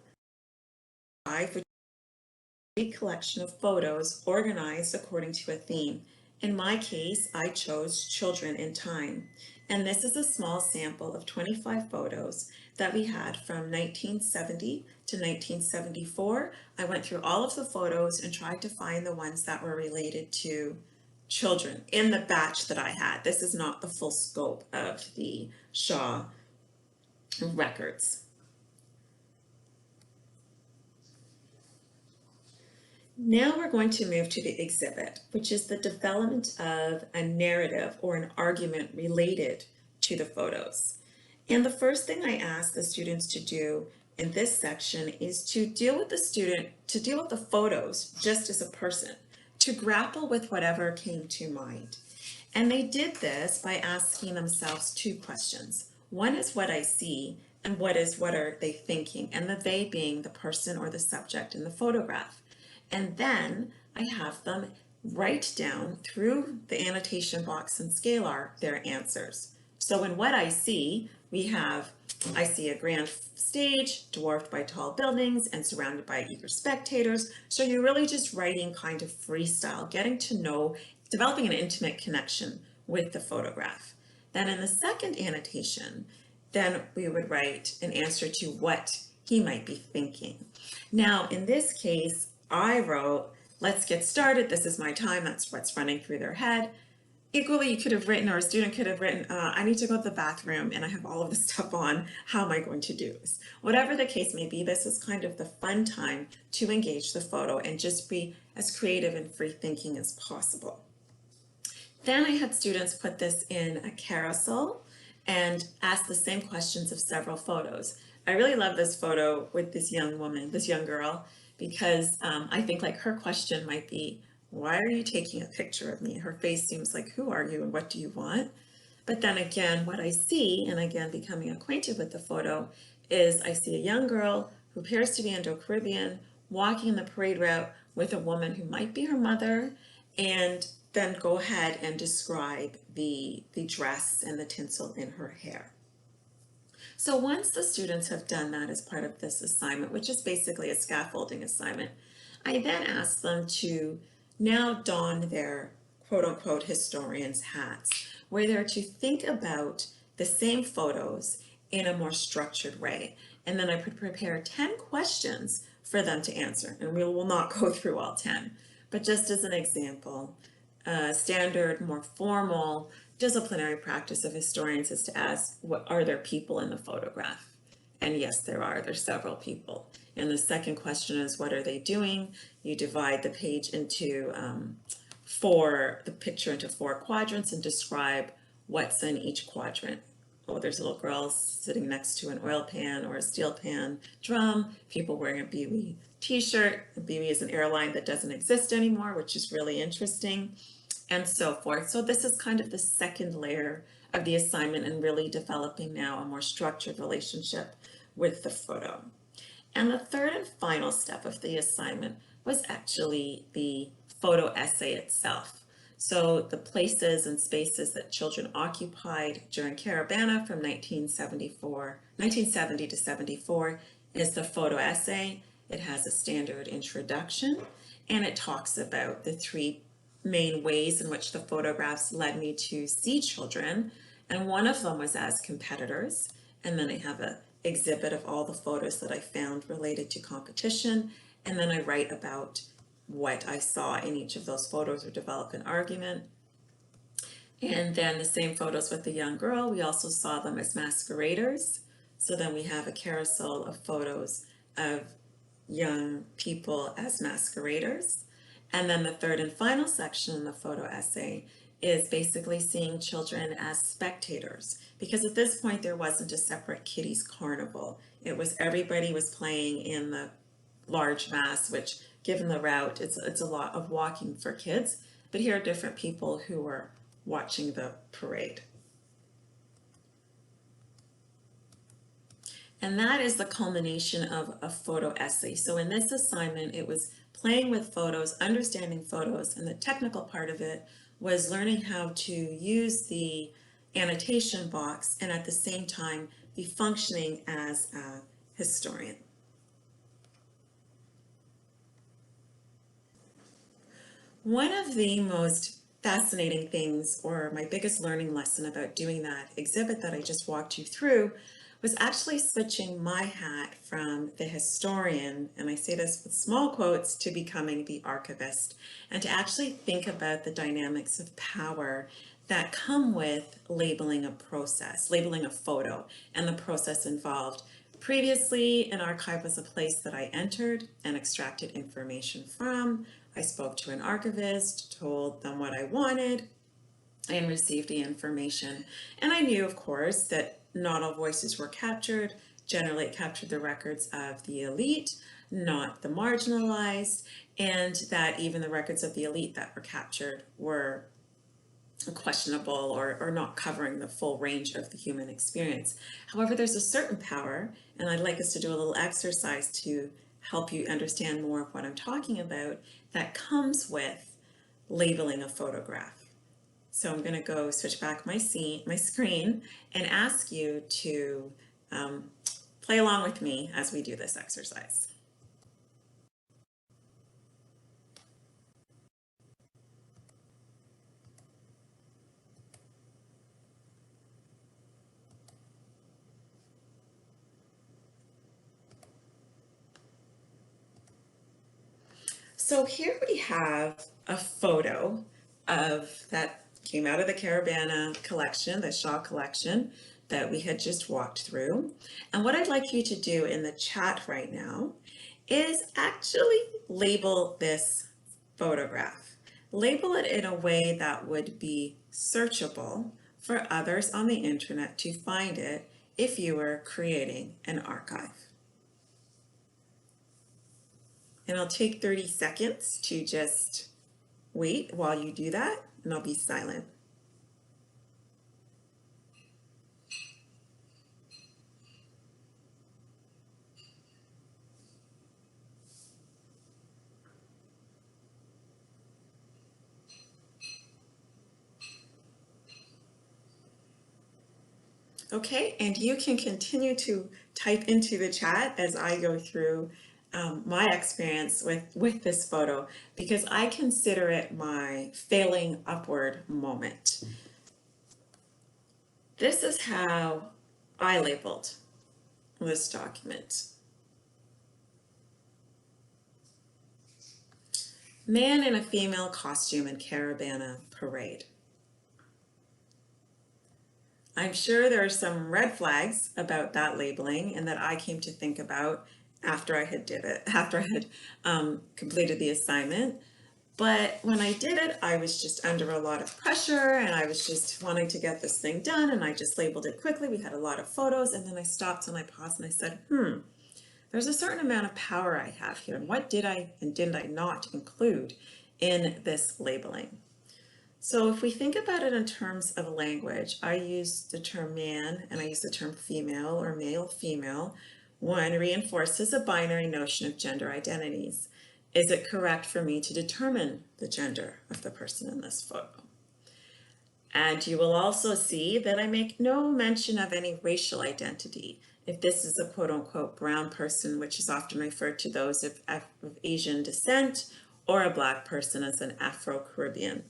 a collection of photos organized according to a theme. In my case, I chose children in time, and this is a small sample of 25 photos that we had from 1970 to 1974. I went through all of the photos and tried to find the ones that were related to children in the batch that I had. This is not the full scope of the Shaw records. Now we're going to move to the exhibit, which is the development of a narrative or an argument related to the photos. And the first thing I ask the students to do in this section is to deal with the photos just as a person, to grapple with whatever came to mind. And they did this by asking themselves 2 questions. One is what I see, and what are they thinking, and the they being the person or the subject in the photograph. And then I have them write down through the annotation box in Scalar their answers. So in what I see, I see a grand stage dwarfed by tall buildings and surrounded by eager spectators. So you're really just writing kind of freestyle, getting to know, developing an intimate connection with the photograph. Then in the second annotation, then we would write an answer to what he might be thinking. Now in this case, I wrote, let's get started. This is my time. That's what's running through their head. Equally, you could have written, or a student could have written, I need to go to the bathroom and I have all of this stuff on. How am I going to do this? Whatever the case may be, this is kind of the fun time to engage the photo and just be as creative and free thinking as possible. Then I had students put this in a carousel and ask the same questions of several photos. I really love this photo with this young woman, this young girl, because I think like her question might be, why are you taking a picture of me? Her face seems like, who are you and what do you want? But then again, what I see, and again, becoming acquainted with the photo, is I see a young girl who appears to be Indo-Caribbean walking in the parade route with a woman who might be her mother, and then go ahead and describe the dress and the tinsel in her hair. So once the students have done that as part of this assignment, which is basically a scaffolding assignment, I then ask them to now don their quote-unquote historian's hats, where they're to think about the same photos in a more structured way. And then I could prepare 10 questions for them to answer, and we will not go through all 10. But just as an example, standard, more formal, disciplinary practice of historians is to ask, what are there people in the photograph? And yes, there are. There's several people. And the second question is, what are they doing? You divide the page into the picture into 4 quadrants and describe what's in each quadrant. Oh, there's a little girl sitting next to an oil pan or a steel pan drum, people wearing a BWE t-shirt. BWE is an airline that doesn't exist anymore, which is really interesting, and so forth. So this is kind of the second layer of the assignment and really developing now a more structured relationship with the photo. And the third and final step of the assignment was actually the photo essay itself. So the places and spaces that children occupied during Caravana from 1970 to 74 is the photo essay. It has a standard introduction, and it talks about the three main ways in which the photographs led me to see children. And one of them was as competitors. And then I have an exhibit of all the photos that I found related to competition. And then I write about what I saw in each of those photos or develop an argument. And then the same photos with the young girl, we also saw them as masqueraders. So then we have a carousel of photos of young people as masqueraders. And then the third and final section in the photo essay is basically seeing children as spectators, because at this point there wasn't a separate kiddies carnival. It was everybody was playing in the large mass, which given the route, it's a lot of walking for kids, but here are different people who were watching the parade. And that is the culmination of a photo essay. So in this assignment, it was playing with photos, understanding photos, and the technical part of it was learning how to use the annotation box and at the same time be functioning as a historian. One of the most fascinating things, or my biggest learning lesson about doing that exhibit that I just walked you through, was actually switching my hat from the historian, and I say this with small quotes, to becoming the archivist, and to actually think about the dynamics of power that come with labeling a process, labeling a photo, and the process involved. Previously, an archive was a place that I entered and extracted information from. I spoke to an archivist, told them what I wanted, and received the information. And I knew, of course, that not all voices were captured. Generally, it captured the records of the elite, not the marginalized, and that even the records of the elite that were captured were questionable or not covering the full range of the human experience. However, there's a certain power, and I'd like us to do a little exercise to help you understand more of what I'm talking about, that comes with labeling a photograph. So I'm going to go switch back my screen and ask you to play along with me as we do this exercise. So here we have a photo of that came out of the Caravana collection, the Shaw collection that we had just walked through. And what I'd like you to do in the chat right now is actually label this photograph. Label it in a way that would be searchable for others on the internet to find it if you were creating an archive. And I'll take 30 seconds to just wait while you do that, and I'll be silent. Okay, and you can continue to type into the chat as I go through my experience with this photo, because I consider it my failing upward moment. This is how I labeled this document. Man in a female costume in Caravana parade. I'm sure there are some red flags about that labeling and that I came to think about after I had completed the assignment. But when I did it, I was just under a lot of pressure and I was just wanting to get this thing done, and I just labeled it quickly. We had a lot of photos, and then I stopped and I paused and I said, there's a certain amount of power I have here, and what did I and did I not include in this labeling? So if we think about it in terms of language, I use the term man and I use the term female or male, female. One reinforces a binary notion of gender identities. Is it correct for me to determine the gender of the person in this photo? And you will also see that I make no mention of any racial identity. If this is a quote unquote brown person, which is often referred to those of Asian descent, or a Black person as an Afro-Caribbean,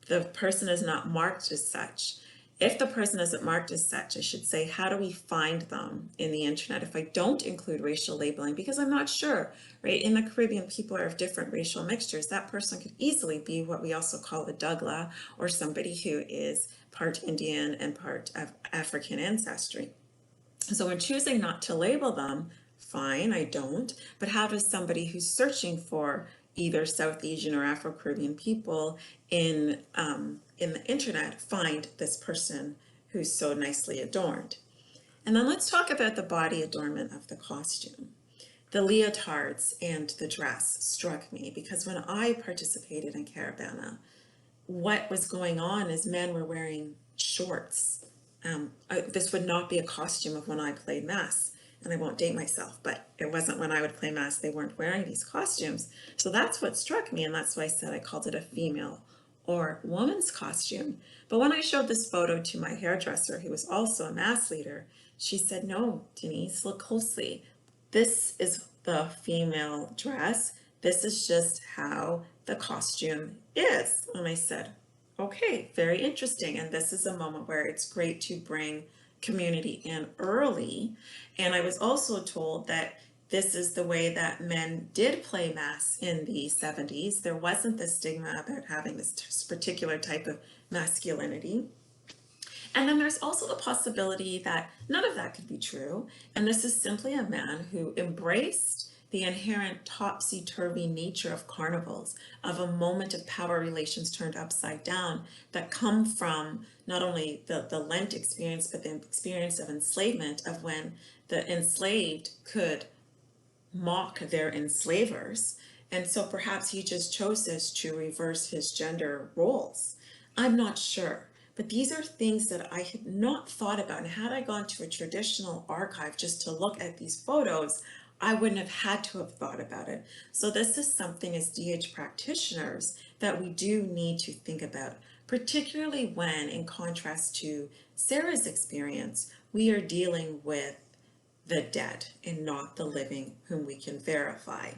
the person is not marked as such. If the person isn't marked as such, I should say, how do we find them in the internet if I don't include racial labeling? Because I'm not sure, right? In the Caribbean, people are of different racial mixtures. That person could easily be what we also call a Dougla, or somebody who is part Indian and part of African ancestry. So when choosing not to label them, fine, I don't. But how does somebody who's searching for either South Asian or Afro-Caribbean people in the internet find this person who's so nicely adorned? And then let's talk about the body adornment of the costume. The leotards and the dress struck me because when I participated in Caravana, what was going on is men were wearing shorts. This would not be a costume of when I played Mass, and I won't date myself, but it wasn't when I would play Mass, they weren't wearing these costumes. So that's what struck me, and that's why I said I called it a female or woman's costume. But when I showed this photo to my hairdresser, who was also a Mass leader, she said, no, Denise, look closely. This is the female dress. This is just how the costume is. And I said, okay, very interesting. And this is a moment where it's great to bring community in early. And I was also told that this is the way that men did play Mass in the 70s. There wasn't this stigma about having this particular type of masculinity. And then there's also the possibility that none of that could be true. And this is simply a man who embraced the inherent topsy-turvy nature of carnivals, of a moment of power relations turned upside down that come from not only the Lent experience, but the experience of enslavement, of when the enslaved could mock their enslavers. And so perhaps he just chose this to reverse his gender roles. I'm not sure. But these are things that I had not thought about. And had I gone to a traditional archive just to look at these photos, I wouldn't have had to have thought about it. So this is something as DH practitioners that we do need to think about, particularly when, in contrast to Sarah's experience, we are dealing with the dead and not the living whom we can verify.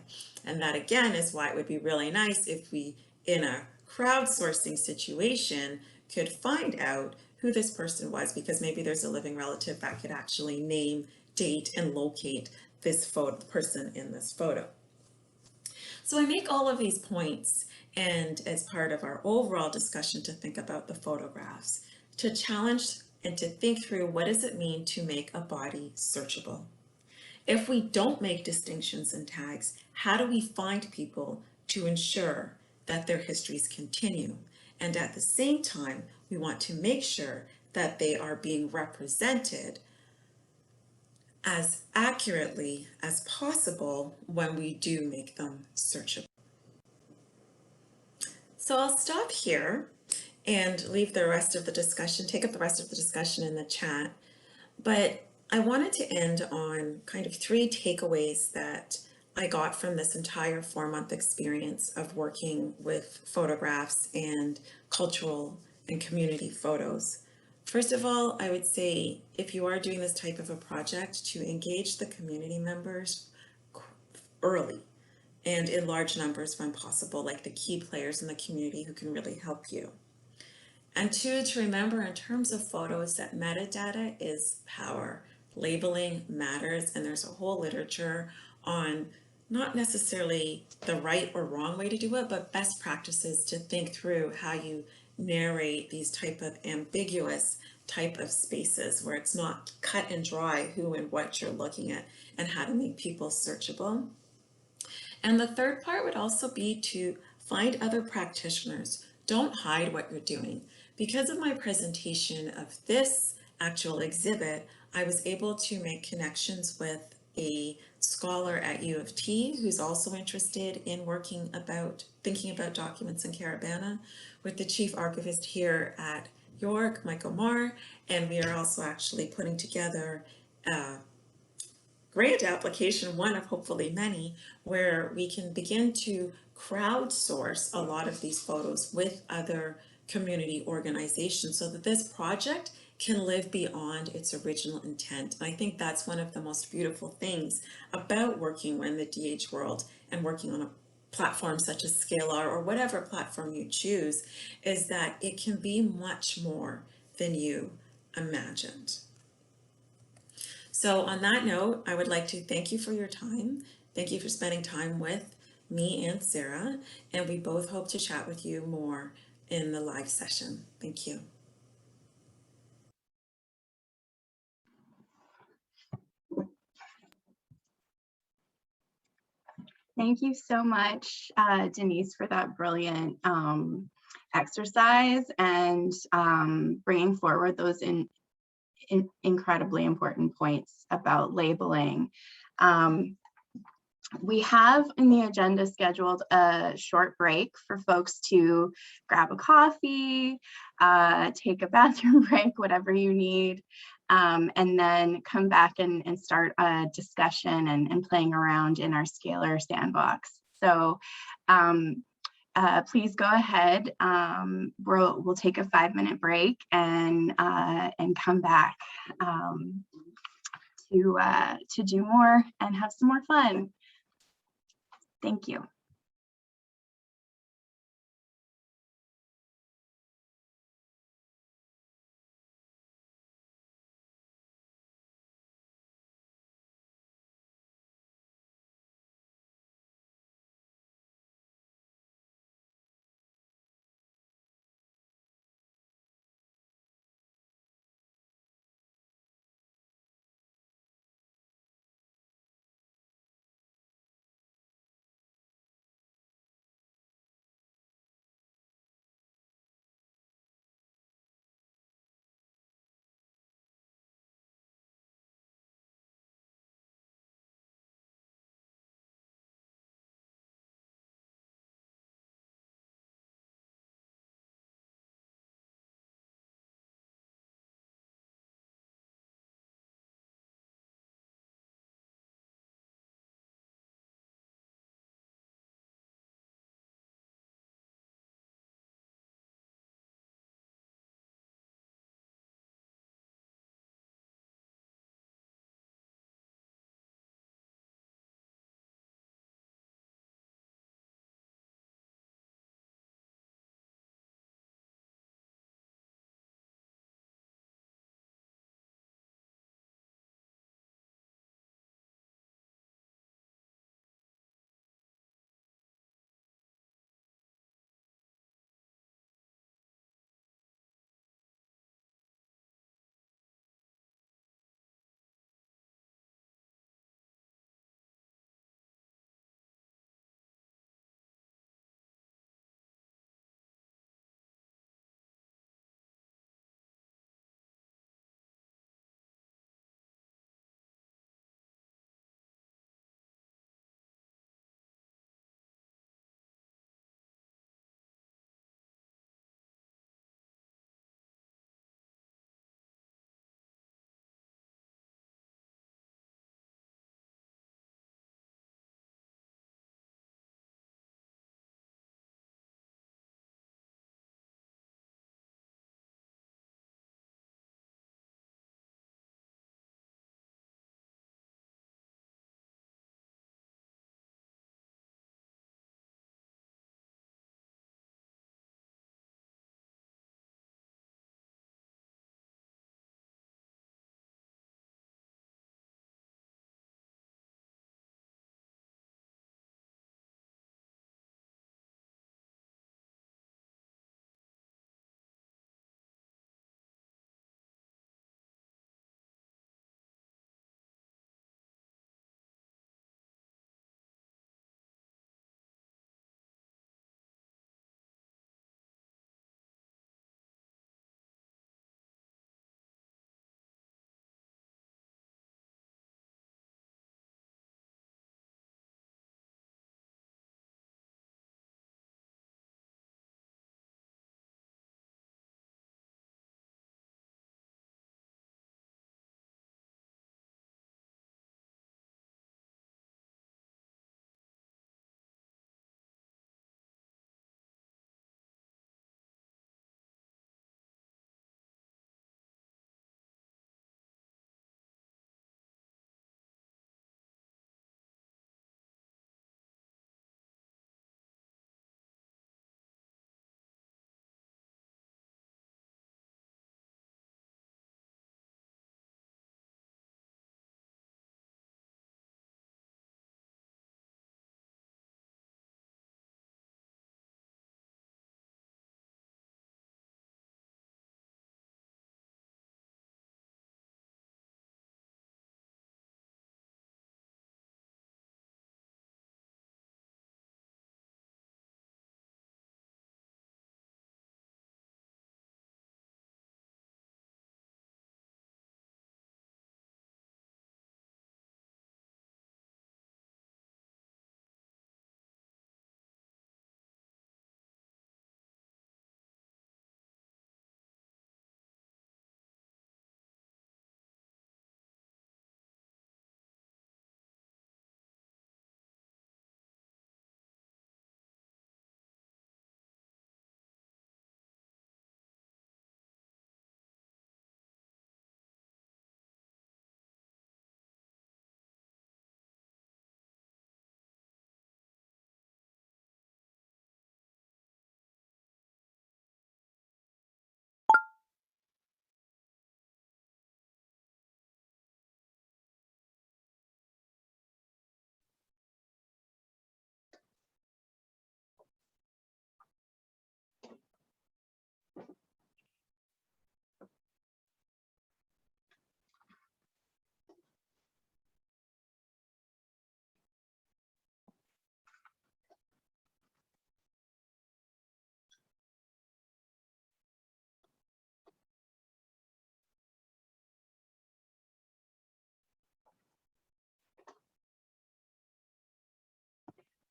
And that again is why it would be really nice if we, in a crowdsourcing situation, could find out who this person was, because maybe there's a living relative that could actually name, date, and locate this photo, the person in this photo. So I make all of these points, and as part of our overall discussion to think about the photographs, to challenge and to think through what does it mean to make a body searchable. If we don't make distinctions and tags, how do we find people to ensure that their histories continue? And at the same time, we want to make sure that they are being represented as accurately as possible when we do make them searchable. So I'll stop here and leave the rest of the discussion, take up the rest of the discussion in the chat. But I wanted to end on kind of 3 takeaways that I got from this entire 4-month experience of working with photographs and cultural and community photos. First of all, I would say if you are doing this type of a project, to engage the community members early and in large numbers when possible, like the key players in the community who can really help you. And 2, to remember in terms of photos that metadata is power. Labeling matters, and there's a whole literature on not necessarily the right or wrong way to do it, but best practices to think through how you narrate these type of ambiguous type of spaces where it's not cut and dry who and what you're looking at, and how to make people searchable. And the third part would also be to Find other practitioners. Don't hide what you're doing. Because of my presentation of this actual exhibit, I was able to make connections with a scholar at U of T who's also interested in thinking about documents in Caribana, with the chief archivist here at York, Michael Marr, and we are also actually putting together a grant application, one of hopefully many, where we can begin to crowdsource a lot of these photos with other community organizations so that this project can live beyond its original intent. And I think that's one of the most beautiful things about working in the DH world and working on a platform such as Scalar or whatever platform you choose, is that it can be much more than you imagined. So on that note, I would like to thank you for your time. Thank you for spending time with me and Sarah, and we both hope to chat with you more in the live session. Thank you. Thank you so much, Denise, for that brilliant exercise and bringing forward those incredibly important points about labeling. We have in the agenda scheduled a short break for folks to grab a coffee, take a bathroom break, whatever you need, and then come back and start a discussion and playing around in our Scalar sandbox. So please go ahead. We'll take a 5-minute break and come back to do more and have some more fun. Thank you.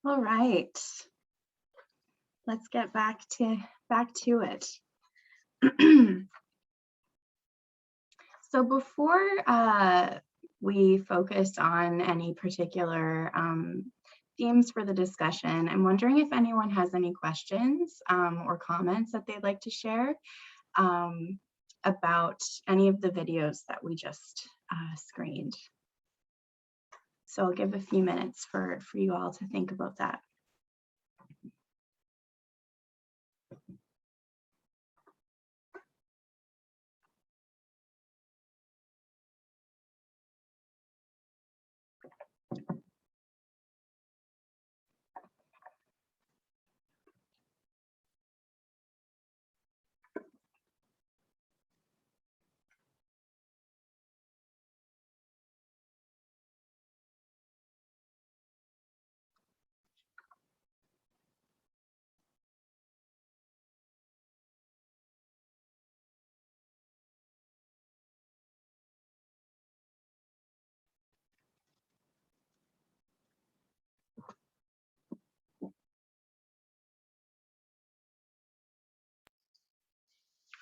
All right. Let's get back to it. So before we focus on any particular themes for the discussion, I'm wondering if anyone has any questions or comments that they'd like to share about any of the videos that we just screened. So I'll give a few minutes for you all to think about that.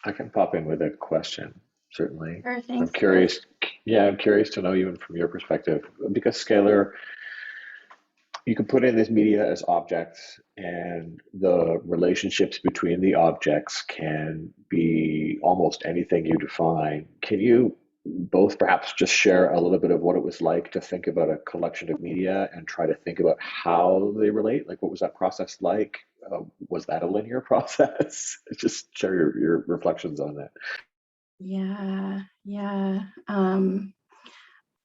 I can pop in with a question, certainly. Sure, I'm thanks. curious, yeah, I'm curious to know even from your perspective, because Scalar, you can put in this media as objects, and the relationships between the objects can be almost anything you define. Can you both perhaps just share a little bit of what it was like to think about a collection of media and try to think about how they relate? Like, what was that process like? Was that a linear process? Just share your reflections on that. Yeah.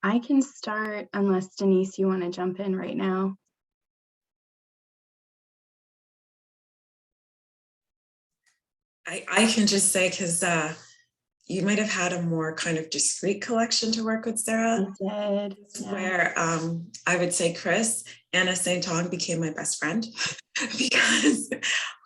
I can start unless Denise, you want to jump in right now. I can just say, because you might have had a more kind of discrete collection to work with, Sarah. I did. Yeah. Where I would say Chris, Anna St. Tong became my best friend because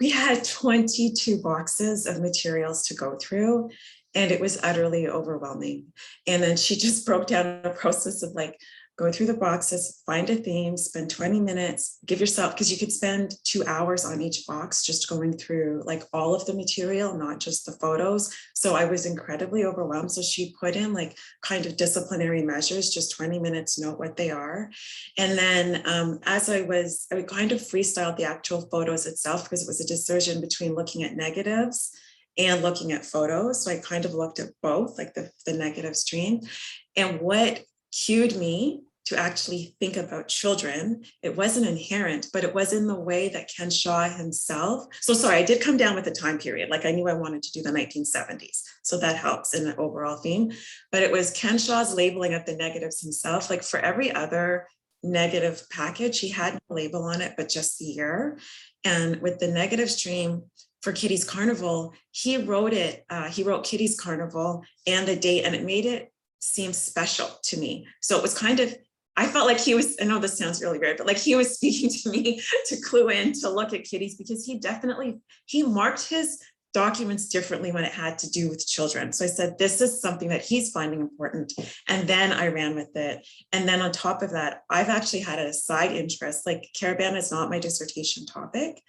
we had 22 boxes of materials to go through, and it was utterly overwhelming. And then she just broke down a process of like, go through the boxes, find a theme, spend 20 minutes, give yourself, because you could spend 2 hours on each box just going through like all of the material, not just the photos. So I was incredibly overwhelmed. So she put in like kind of disciplinary measures, just 20 minutes, note what they are. And then as I kind of freestyled the actual photos itself, because it was a decision between looking at negatives and looking at photos. So I kind of looked at both, like the negative stream. And what cued me to actually think about children, it wasn't inherent, but it was in the way that Ken Shaw himself. So sorry, I did come down with a time period. Like I knew I wanted to do the 1970s. So that helps in the overall theme. But it was Ken Shaw's labeling of the negatives himself. Like for every other negative package, he had no label on it, but just the year. And with the negative stream for Kitty's Carnival, he wrote Kitty's Carnival and the date, and it made it seem special to me. So it was kind of, I felt like he was, I know this sounds really weird, but like he was speaking to me to clue in to look at Kitty's, because he marked his documents differently when it had to do with children. So I said, this is something that he's finding important. And then I ran with it. And then on top of that, I've actually had a side interest, like Caravana is not my dissertation topic.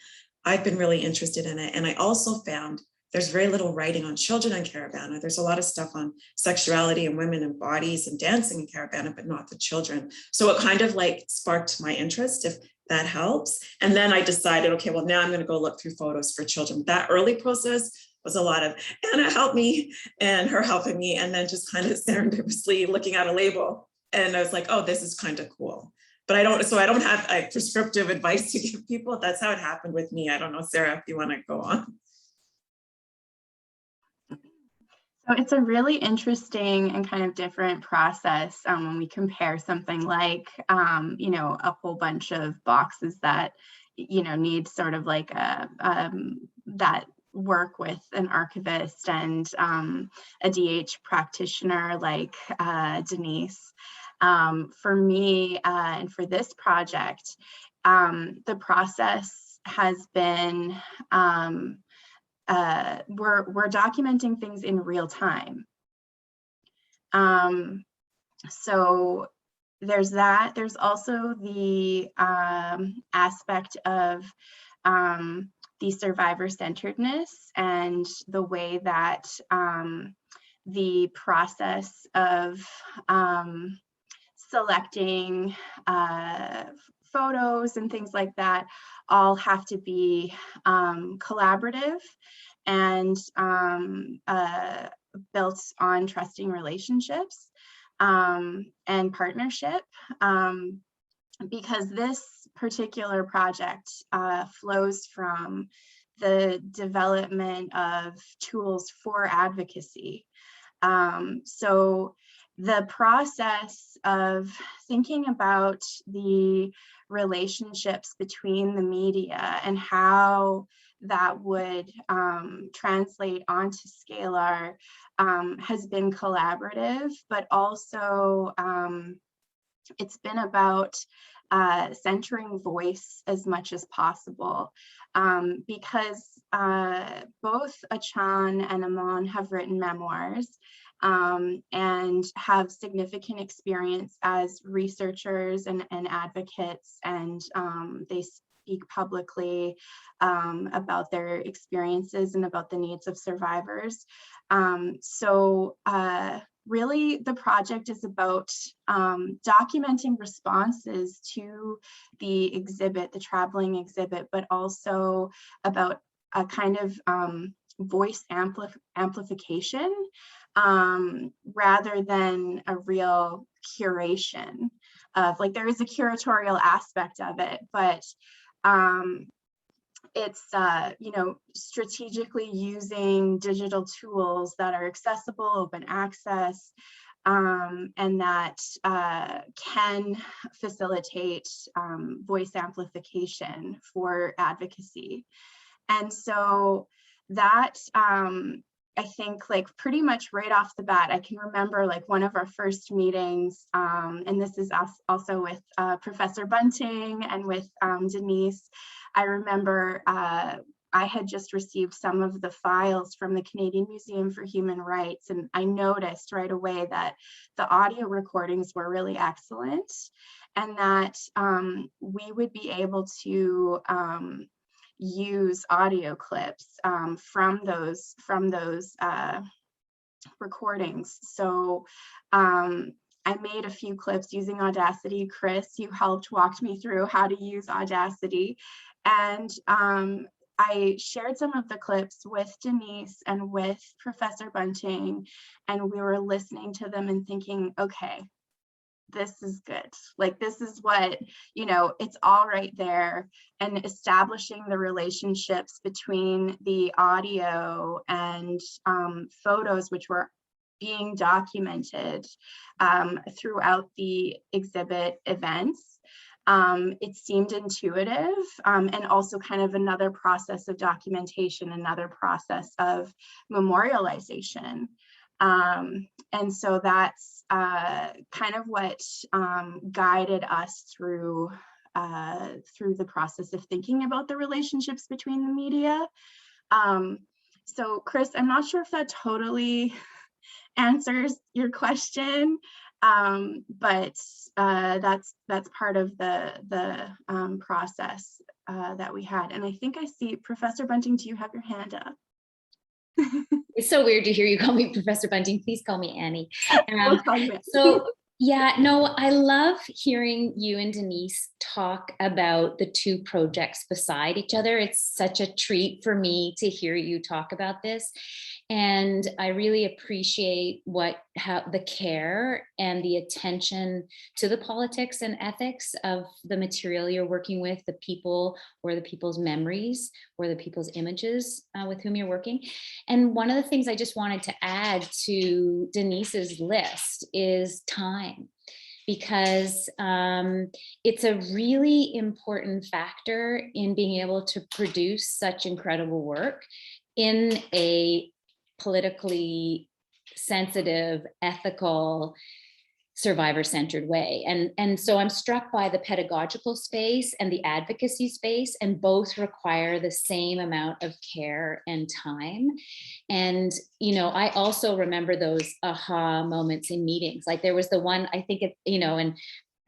I've been really interested in it. And I also found there's very little writing on children in Caravana. There's a lot of stuff on sexuality and women and bodies and dancing in Caravana, but not the children. So it kind of like sparked my interest, if that helps. And then I decided, okay, well, now I'm going to go look through photos for children. That early process was a lot of Anna help me and her helping me. And then just kind of serendipitously looking at a label. And I was like, oh, this is kind of cool. But I don't have like prescriptive advice to give people. That's how it happened with me. I don't know, Sarah, if you want to go on. So it's a really interesting and kind of different process when we compare something like, a whole bunch of boxes that, need sort of like that work with an archivist and a DH practitioner like Denise. For me and for this project, the process has been we're documenting things in real time. So there's that. There's also the aspect of the survivor-centeredness and the way that the process of selecting photos and things like that all have to be collaborative and built on trusting relationships and partnership, because this particular project flows from the development of tools for advocacy. So the process of thinking about the relationships between the media and how that would translate onto Scalar has been collaborative, but also it's been about centering voice as much as possible, because both Achan and Amon have written memoirs and have significant experience as researchers and advocates, and they speak publicly about their experiences and about the needs of survivors. So really the project is about documenting responses to the exhibit, the traveling exhibit, but also about a kind of voice amplification rather than a real curation of, like, there is a curatorial aspect of it, but it's you know, strategically using digital tools that are accessible, open access, and that can facilitate voice amplification for advocacy. And so that I think, like, pretty much right off the bat, I can remember, like, one of our first meetings, and this is also with Professor Bunting and with Denise. I remember I had just received some of the files from the Canadian Museum for Human Rights, and I noticed right away that the audio recordings were really excellent, and that we would be able to use audio clips from those recordings. So I made a few clips using Audacity. Chris, you helped walk me through how to use Audacity, and I shared some of the clips with Denise and with Professor Bunting, and we were listening to them and thinking, okay, this is good. Like, this is what, you know, it's all right there, and establishing the relationships between the audio and photos, which were being documented throughout the exhibit events. It seemed intuitive, and also kind of another process of documentation, another process of memorialization. And so that's kind of what guided us through the process of thinking about the relationships between the media. So Chris, I'm not sure if that totally answers your question, but that's part of the process that we had. And I think I see Professor Bunting, do you have your hand up? It's so weird to hear you call me Professor Bunting. Please call me Annie. Call you Annie. So yeah, no, I love hearing you and Denise talk about the two projects beside each other. It's such a treat for me to hear you talk about this. And I really appreciate how the care and the attention to the politics and ethics of the material you're working with, the people or the people's memories or the people's images with whom you're working. And one of the things I just wanted to add to Denise's list is time, because it's a really important factor in being able to produce such incredible work in a politically sensitive, ethical, survivor-centered way. And so I'm struck by the pedagogical space and the advocacy space, and both require the same amount of care and time. And, you know, I also remember those aha moments in meetings. Like there was the one, I think, and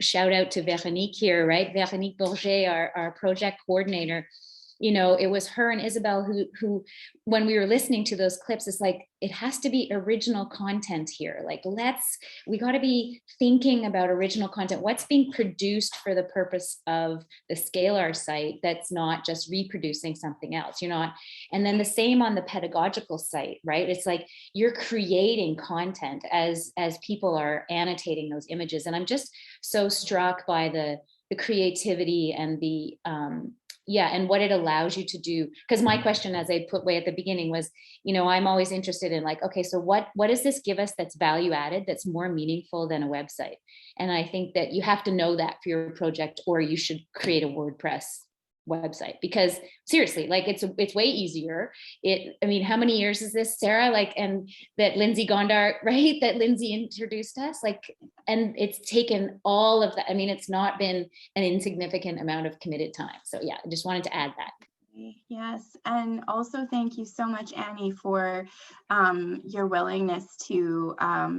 shout out to Veronique here, right? Veronique Bourget, our project coordinator. You know, it was her and Isabel who, when we were listening to those clips, it's like, it has to be original content here. Like, we got to be thinking about original content. What's being produced for the purpose of the Scalar site that's not just reproducing something else. You're not, and then the same on the pedagogical site, right? It's like you're creating content as people are annotating those images. And I'm just so struck by the creativity and the and what it allows you to do. Because my question, as I put way at the beginning, was, you know, I'm always interested in like, okay, so what does this give us that's value added, that's more meaningful than a website? And I think that you have to know that for your project, or you should create a WordPress website, because seriously, like it's way easier. I mean, how many years is this, Sarah? Like, and that Lindsay Gondar, right? That Lindsay introduced us, like, and it's taken all of that. I mean, it's not been an insignificant amount of committed time. So yeah, I just wanted to add that. Yes, and also thank you so much, Annie, for your willingness to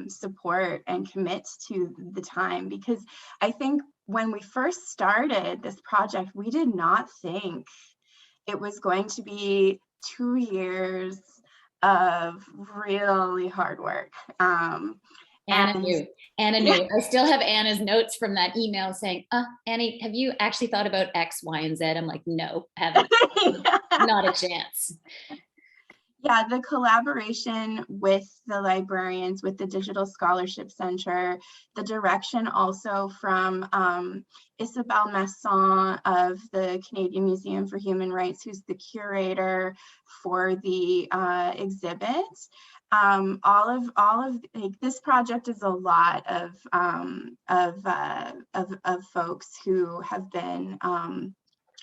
support and commit to the time, because I think when we first started this project, we did not think it was going to be 2 years of really hard work. Anna knew. I still have Anna's notes from that email saying, Annie, have you actually thought about X, Y, and Z? I'm like, no, haven't. Not a chance. Yeah, the collaboration with the librarians, with the Digital Scholarship Center, the direction also from Isabelle Masson of the Canadian Museum for Human Rights, who's the curator for the exhibit. All of like, this project is a lot of folks who have been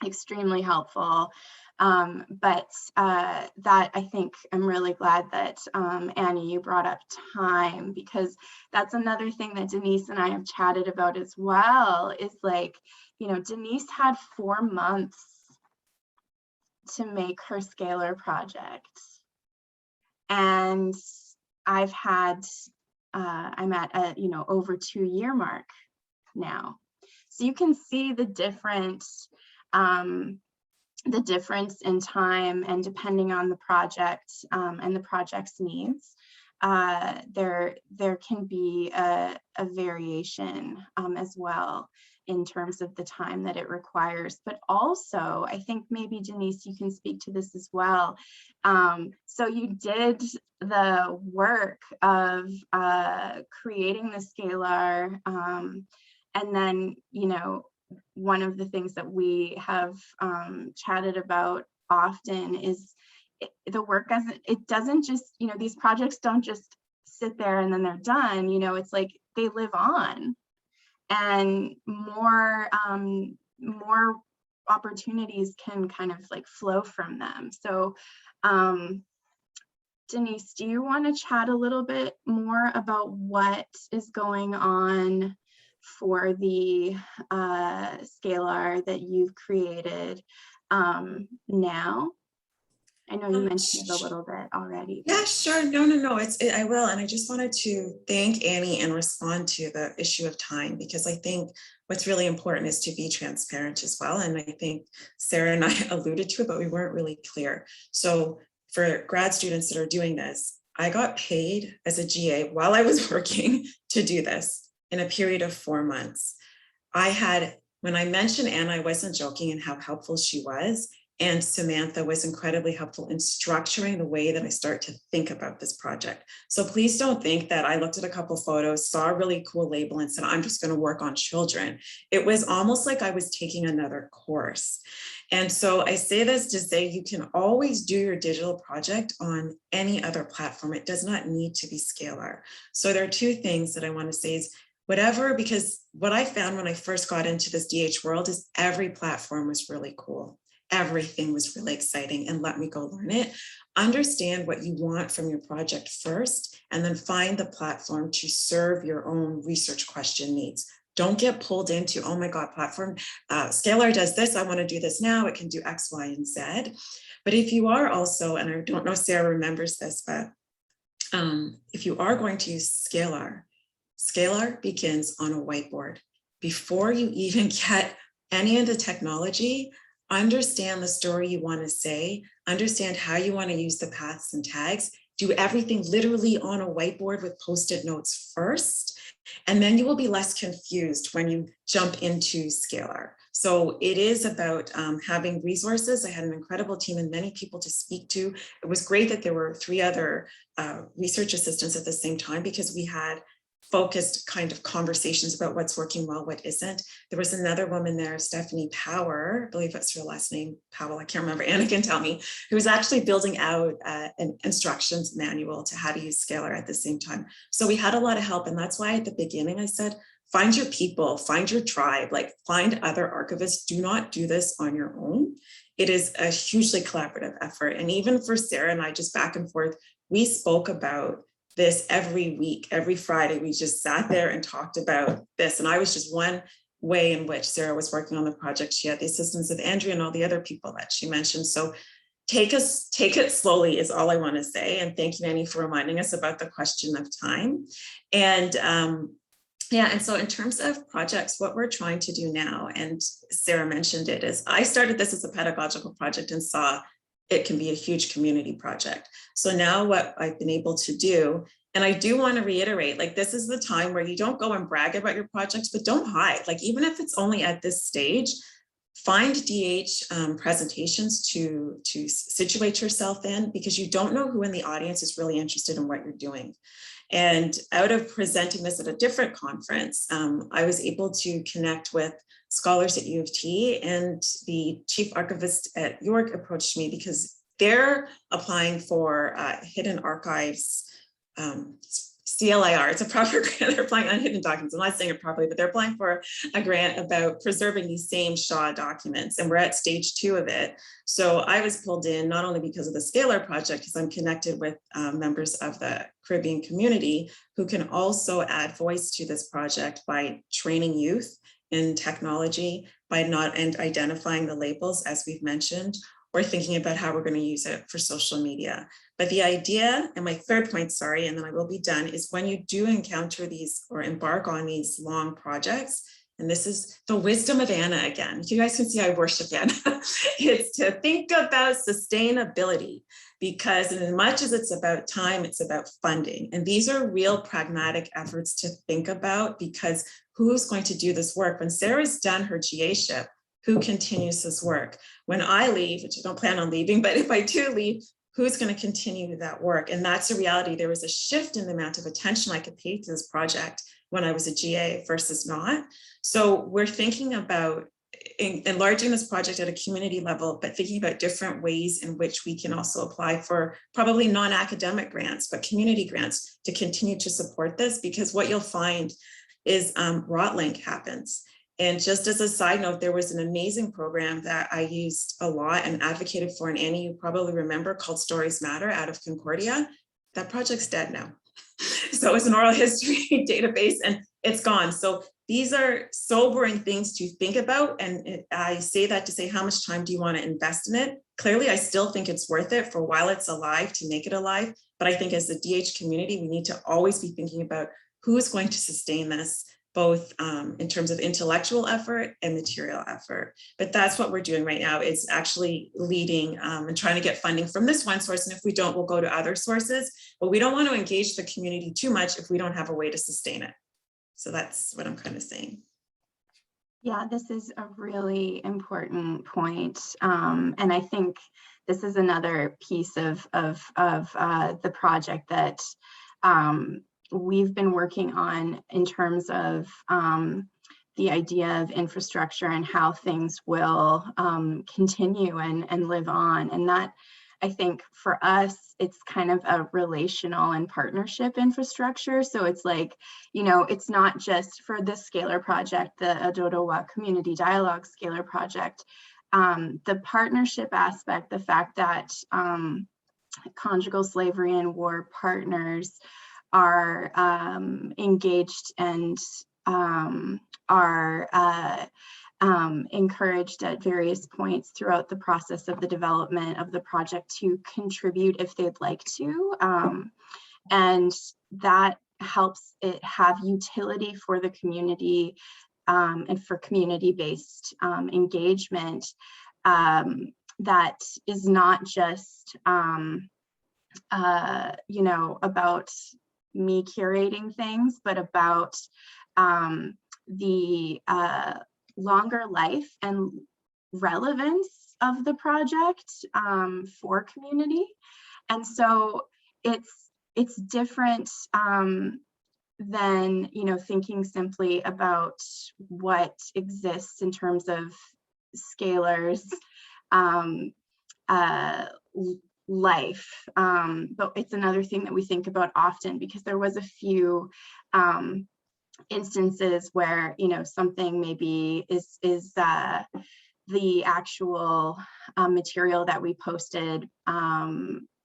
extremely helpful. But that, I think, I'm really glad that Annie, you brought up time, because that's another thing that Denise and I have chatted about as well, is like, you know, Denise had 4 months to make her Scalar project. And I've had, I'm at a, you know, over 2-year mark now. So you can see the difference in time, and depending on the project and the project's needs, there can be a variation as well in terms of the time that it requires. But also, I think maybe Denise, you can speak to this as well. So you did the work of creating the Scalar, and then, you know, one of the things that we have chatted about often is the work doesn't just, you know, these projects don't just sit there and then they're done, you know, it's like they live on, and more opportunities can kind of like flow from them. So Denise, do you want to chat a little bit more about what is going on for the Scalar that you've created now? I know you mentioned it a little bit already. Yeah, sure. No. I will. And I just wanted to thank Annie and respond to the issue of time, because I think what's really important is to be transparent as well. And I think Sarah and I alluded to it, but we weren't really clear. So for grad students that are doing this, I got paid as a GA while I was working to do this in a period of 4 months. When I mentioned Anna, I wasn't joking in how helpful she was. And Samantha was incredibly helpful in structuring the way that I start to think about this project. So please don't think that I looked at a couple photos, saw a really cool label and said, I'm just going to work on children. It was almost like I was taking another course. And so I say this to say you can always do your digital project on any other platform. It does not need to be Scalar. So there are 2 things that I want to say is whatever, because what I found when I first got into this DH world is every platform was really cool. Everything was really exciting, and let me go learn it. Understand what you want from your project first, and then find the platform to serve your own research question needs. Don't get pulled into, oh my God, platform, Scalar does this, I want to do this now, it can do X, Y, and Z. But if you are also, and I don't know if Sarah remembers this, but if you are going to use Scalar, Scalar begins on a whiteboard. before you even get any of the technology, understand the story you want to say, understand how you want to use the paths and tags, do everything literally on a whiteboard with Post-it notes first, and then you will be less confused when you jump into Scalar. So it is about having resources. I had an incredible team and many people to speak to. It was great that there were 3 other research assistants at the same time, because we had focused kind of conversations about what's working well, what isn't. There was another woman there, Stephanie Power, I believe that's her last name, Powell, I can't remember, Anna can tell me, who was actually building out an instructions manual to how to use Scalar at the same time. So we had a lot of help, and that's why at the beginning I said, find your people, find your tribe, like find other archivists. Do not do this on your own. It is a hugely collaborative effort. And even for Sarah and I, just back and forth, we spoke about this every week, every Friday. We just sat there and talked about this. And I was just one way in which Sarah was working on the project. She had the assistance of Andrea and all the other people that she mentioned. So take it slowly is all I want to say. And thank you, Annie, for reminding us about the question of time. And yeah, and so in terms of projects, what we're trying to do now, and Sarah mentioned it, is I started this as a pedagogical project and saw it can be a huge community project. So now what I've been able to do, and I do want to reiterate, like this is the time where you don't go and brag about your projects, but don't hide. Like even if it's only at this stage, find DH presentations to situate yourself in, because you don't know who in the audience is really interested in what you're doing. And out of presenting this at a different conference, I was able to connect with scholars at U of T, and the chief archivist at York approached me because they're applying for Hidden Archives, CLIR, it's a proper grant. They're applying on hidden documents. I'm not saying it properly, but they're applying for a grant about preserving these same Shaw documents. And we're at stage 2 of it. So I was pulled in not only because of the Scalar project, because I'm connected with members of the Caribbean community who can also add voice to this project by training youth in technology, by not identifying the labels, as we've mentioned, or thinking about how we're going to use it for social media. But the idea, and my third point, sorry, and then I will be done, is when you do encounter these or embark on these long projects, and this is the wisdom of Anna again. You guys can see I worship Anna. It's to think about sustainability, because as much as it's about time, it's about funding. And these are real pragmatic efforts to think about, because who's going to do this work? When Sarah's done her GA-ship, who continues this work? When I leave, which I don't plan on leaving, but if I do leave, who's going to continue that work? And that's a reality. There was a shift in the amount of attention I could pay to this project when I was a GA versus not. So we're thinking about enlarging this project at a community level, but thinking about different ways in which we can also apply for probably non-academic grants, but community grants to continue to support this, because what you'll find is RotLink happens. And just as a side note, there was an amazing program that I used a lot and advocated for, and Annie, you probably remember, called Stories Matter out of Concordia. That project's dead now. So it's an oral history database and it's gone. So these are sobering things to think about. And I say that to say, how much time do you want to invest in it? Clearly, I still think it's worth it for while it's alive to make it alive. But I think as the DH community, we need to always be thinking about who's going to sustain this, both in terms of intellectual effort and material effort. But that's what we're doing right now, is actually leading and trying to get funding from this one source. And if we don't, we'll go to other sources. But we don't want to engage the community too much if we don't have a way to sustain it. So that's what I'm kind of saying. Yeah, this is a really important point. And I think this is another piece of the project that we've been working on in terms of the idea of infrastructure and how things will continue and live on. And that, I think for us, it's kind of a relational and partnership infrastructure. So it's like, you know, it's not just for the Scalar project, the Adodowa Community Dialogue Scalar project. The partnership aspect, the fact that Conjugal Slavery and War partners are engaged and are encouraged at various points throughout the process of the development of the project to contribute if they'd like to. And that helps it have utility for the community and for community-based engagement that is not just, you know, about me curating things, but about the longer life and relevance of the project for community. And so it's different than, you know, thinking simply about what exists in terms of Scalar's life, but it's another thing that we think about often, because there was a few instances where, you know, something maybe is the actual material that we posted.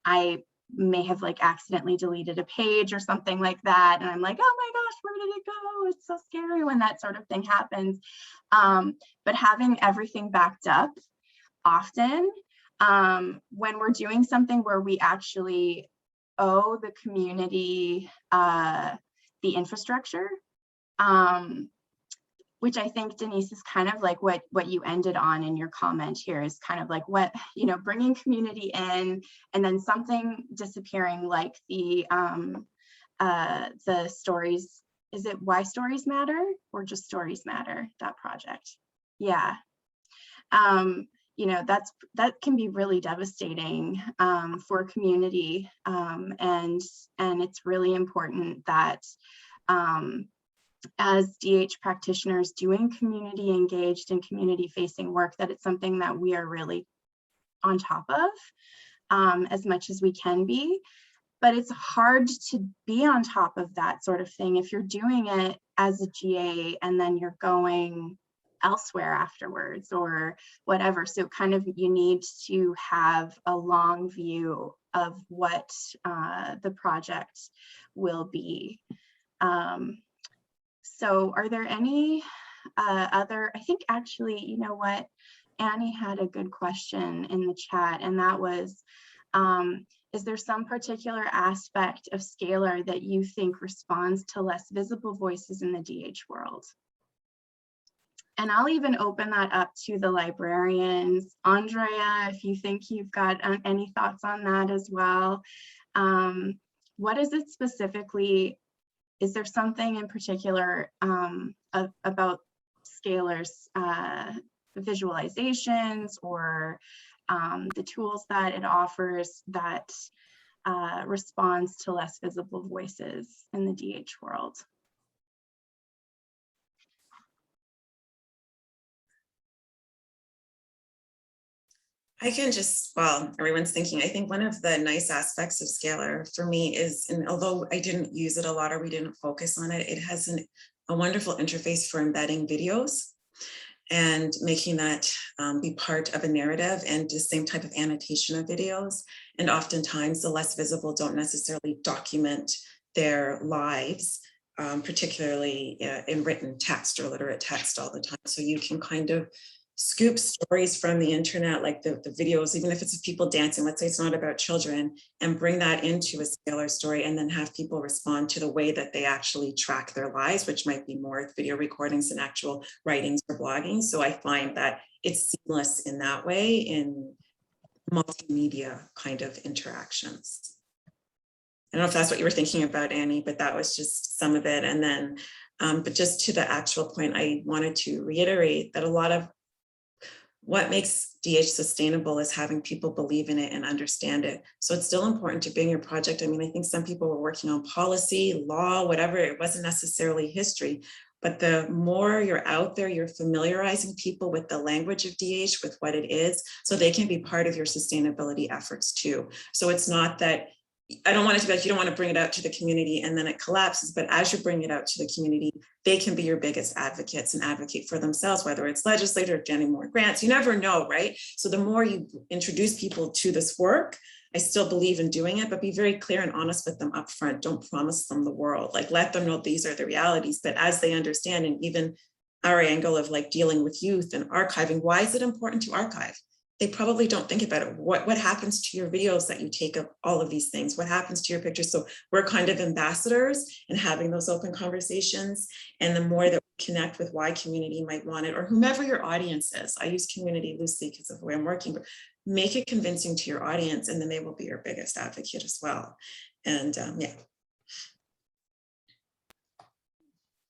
I may have like accidentally deleted a page or something like that, and I'm like, oh my gosh, where did it go? It's so scary when that sort of thing happens. But having everything backed up often, when we're doing something where we actually owe the community the infrastructure, which I think, Denise, is kind of like what you ended on in your comment here, is kind of like what, you know, bringing community in and then something disappearing, like the stories, is it Why Stories Matter or just Stories Matter, that project? Yeah. You know, that can be really devastating for community, and it's really important that as DH practitioners doing community engaged and community facing work, that it's something that we are really on top of as much as we can be. But it's hard to be on top of that sort of thing if you're doing it as a GA and then you're going elsewhere afterwards or whatever. So kind of you need to have a long view of what the project will be. So are there any other, I think actually, you know what, Annie had a good question in the chat, and that was, is there some particular aspect of Scalar that you think responds to less visible voices in the DH world? And I'll even open that up to the librarians. Andrea, if you think you've got any thoughts on that as well. What is it specifically? Is there something in particular about Scalar's visualizations or the tools that it offers that responds to less visible voices in the DH world? I can just, while everyone's thinking, I think one of the nice aspects of Scalar for me is, and although I didn't use it a lot or we didn't focus on it, it has a wonderful interface for embedding videos and making that be part of a narrative, and the same type of annotation of videos. And oftentimes the less visible don't necessarily document their lives, particularly in written text or literate text all the time. So you can kind of scoop stories from the internet, like the videos, even if it's of people dancing, let's say it's not about children, and bring that into a Scalar story, and then have people respond to the way that they actually track their lives, which might be more video recordings than actual writings or blogging. So I find that it's seamless in that way in multimedia kind of interactions. I don't know if that's what you were thinking about, Annie, but that was just some of it. And then, but just to the actual point, I wanted to reiterate that a lot of what makes DH sustainable is having people believe in it and understand it. So it's still important to bring your project. I mean, I think some people were working on policy, law, whatever. It wasn't necessarily history, but the more you're out there, you're familiarizing people with the language of DH, with what it is, so they can be part of your sustainability efforts too. So it's not that, I don't want it to be like you don't want to bring it out to the community and then it collapses, but as you bring it out to the community, they can be your biggest advocates and advocate for themselves, whether it's legislator, getting more grants, you never know, right? So the more you introduce people to this work, I still believe in doing it, but be very clear and honest with them up front. Don't promise them the world, like let them know these are the realities, but as they understand, and even our angle of like dealing with youth and archiving, why is it important to archive? they probably don't think about it. What happens to your videos that you take of all of these things? What happens to your pictures? So we're kind of ambassadors and having those open conversations. And the more that we connect with why community might want it, or whomever your audience is, I use community loosely because of the way I'm working, but make it convincing to your audience, and then they will be your biggest advocate as well. And yeah.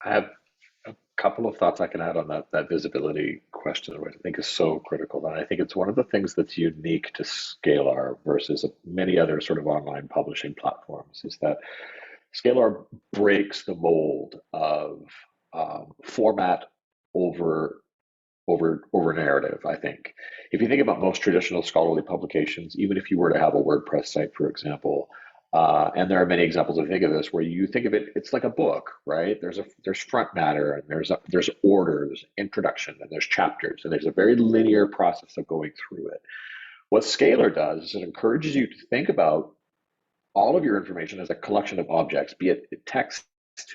I have a couple of thoughts I can add on that visibility question, which I think is so critical. And I think it's one of the things that's unique to Scalar versus many other sort of online publishing platforms, is that Scalar breaks the mold of format over narrative. I think if you think about most traditional scholarly publications, even if you were to have a WordPress site, for example, and there are many examples of think of this where you think of it, it's like a book, right? There's front matter, and there's orders, introduction, and there's chapters, and there's a very linear process of going through it. What Scalar does is it encourages you to think about all of your information as a collection of objects, be it text,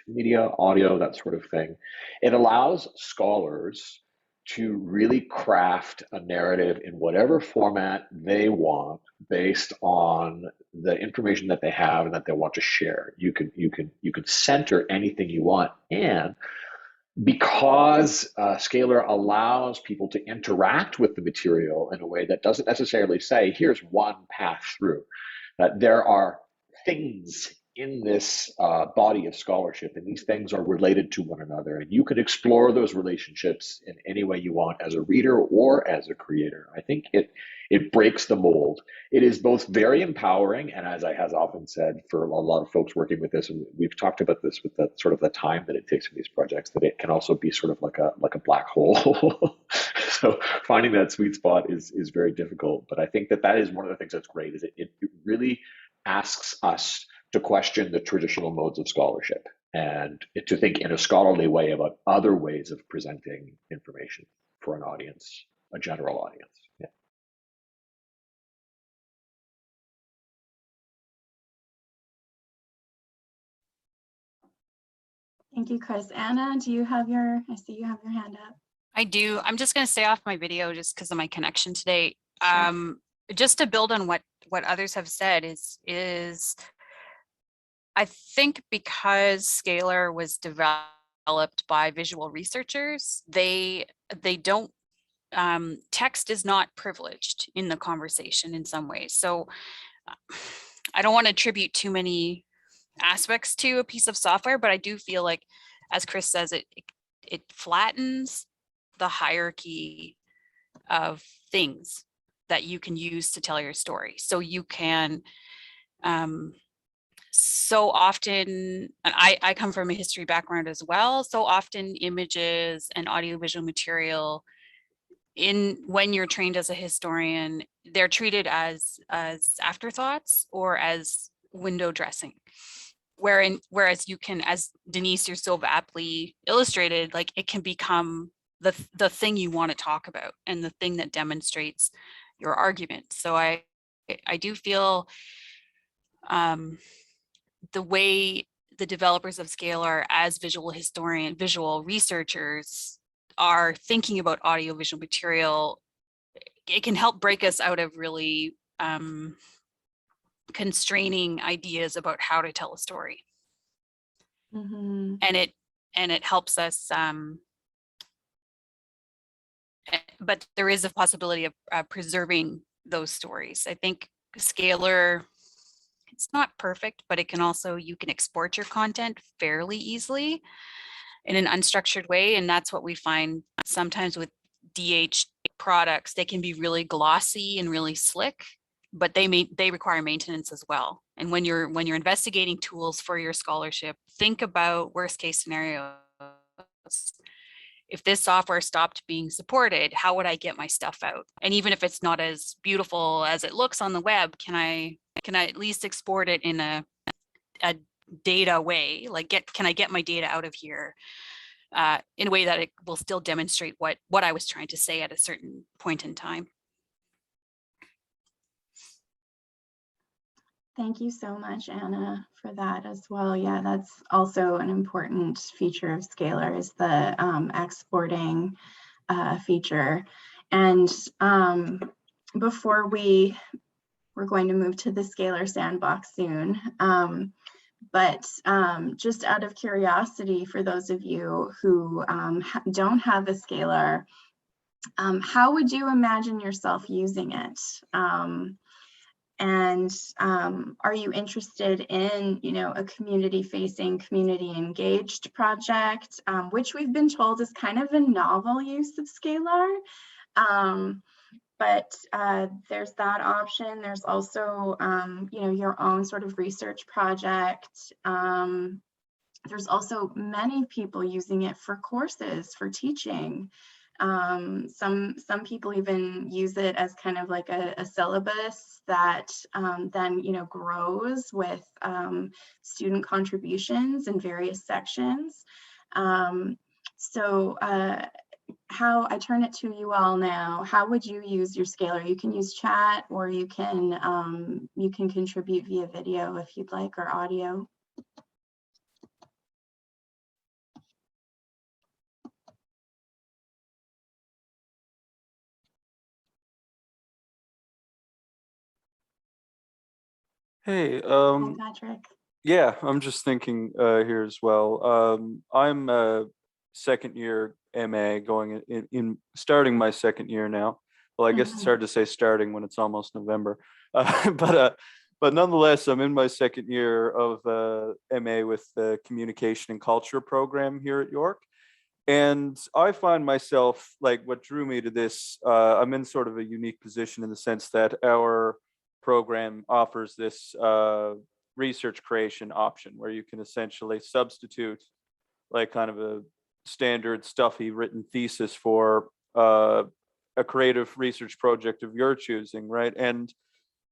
media, audio, that sort of thing. It allows scholars to really craft a narrative in whatever format they want based on the information that they have and that they want to share. You can center anything you want, and because Scalar allows people to interact with the material in a way that doesn't necessarily say, here's one path through, that there are things in this body of scholarship, and these things are related to one another, and you can explore those relationships in any way you want as a reader or as a creator. I think it breaks the mold. It is both very empowering, and as I have often said, for a lot of folks working with this, and we've talked about this with the sort of the time that it takes in these projects, that it can also be sort of like a black hole. So finding that sweet spot is very difficult. But I think that is one of the things that's great, is it really asks us to question the traditional modes of scholarship and to think in a scholarly way about other ways of presenting information for an audience, a general audience. Yeah. Thank you, Chris. Anna, I see you have your hand up. I do. I'm just going to stay off my video just because of my connection today. Sure. Just to build on what others have said is I think because Scalar was developed by visual researchers, they don't, text is not privileged in the conversation in some ways. So I don't want to attribute too many aspects to a piece of software, but I do feel like, as Chris says, it flattens the hierarchy of things that you can use to tell your story. So you can, so often, and I come from a history background as well, so often images and audiovisual material, when you're trained as a historian, they're treated as afterthoughts or as window dressing. Whereas you can, as Denise, you're so aptly illustrated, like it can become the thing you want to talk about and the thing that demonstrates your argument. So I do feel the way the developers of Scalar as visual researchers are thinking about audiovisual material, it can help break us out of really constraining ideas about how to tell a story. Mm-hmm. And it helps us, but there is a possibility of preserving those stories. I think Scalar, it's not perfect, but it can also, you can export your content fairly easily in an unstructured way. And that's what we find sometimes with DH products. They can be really glossy and really slick, but they require maintenance as well. And when you're investigating tools for your scholarship, think about worst case scenarios. If this software stopped being supported, how would I get my stuff out? And even if it's not as beautiful as it looks on the web, can I at least export it in a data way? Like can I get my data out of here in a way that it will still demonstrate what I was trying to say at a certain point in time? Thank you so much, Anna, for that as well. Yeah, that's also an important feature of Scalar, is the exporting feature. And before we're going to move to the Scalar sandbox soon. But just out of curiosity, for those of you who don't have a Scalar, how would you imagine yourself using it? And are you interested in, a community-facing, community-engaged project, which we've been told is kind of a novel use of Scalar? But there's that option. There's also, your own sort of research project. There's also many people using it for courses, for teaching. Some people even use it as kind of like a syllabus that then, grows with student contributions in various sections. How I turn it to you all now, how would you use your Scalar? You can use chat, or you can contribute via video if you'd like, or audio. Hey, Hi, Patrick. yeah, I'm just thinking here as well. I'm a second year MA going in starting my second year now. Well, I guess it's hard to say starting when it's almost November, but nonetheless, I'm in my second year of MA with the Communication and Culture program here at York. And I find myself, like, what drew me to this, I'm in sort of a unique position in the sense that our program offers this research creation option where you can essentially substitute like kind of a standard stuffy written thesis for a creative research project of your choosing, right? And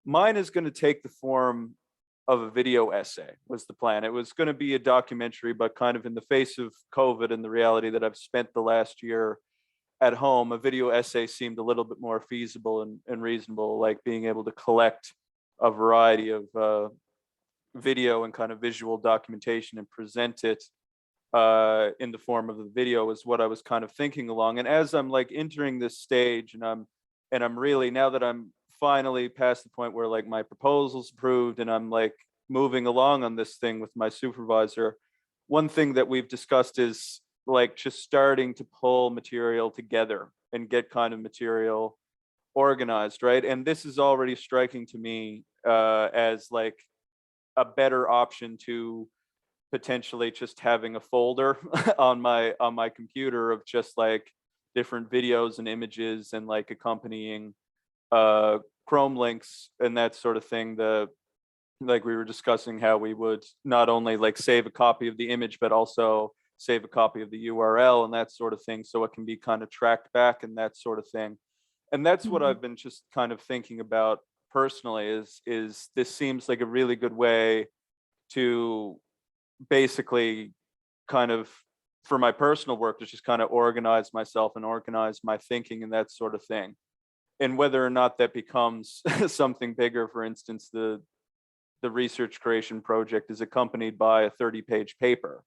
mine is going to take the form of a video essay was the plan. It was going to be a documentary, but kind of in the face of COVID and the reality that I've spent the last year at home, a video essay seemed a little bit more feasible and reasonable, like being able to collect a variety of video and kind of visual documentation and present it in the form of the video is what I was kind of thinking along. And as I'm like entering this stage and I'm really, now that I'm finally past the point where like my proposal's approved and I'm like moving along on this thing with my supervisor, one thing that we've discussed is like just starting to pull material together and get kind of material organized, right? And this is already striking to me as like a better option to potentially just having a folder on my computer of just like different videos and images and like accompanying Chrome links and that sort of thing. Like we were discussing how we would not only like save a copy of the image, but also save a copy of the URL and that sort of thing, so it can be kind of tracked back and that sort of thing. And that's what I've been just kind of thinking about personally is this seems like a really good way to basically kind of, for my personal work, to just kind of organize myself and organize my thinking and that sort of thing. And whether or not that becomes something bigger, for instance, the research creation project is accompanied by a 30-page paper,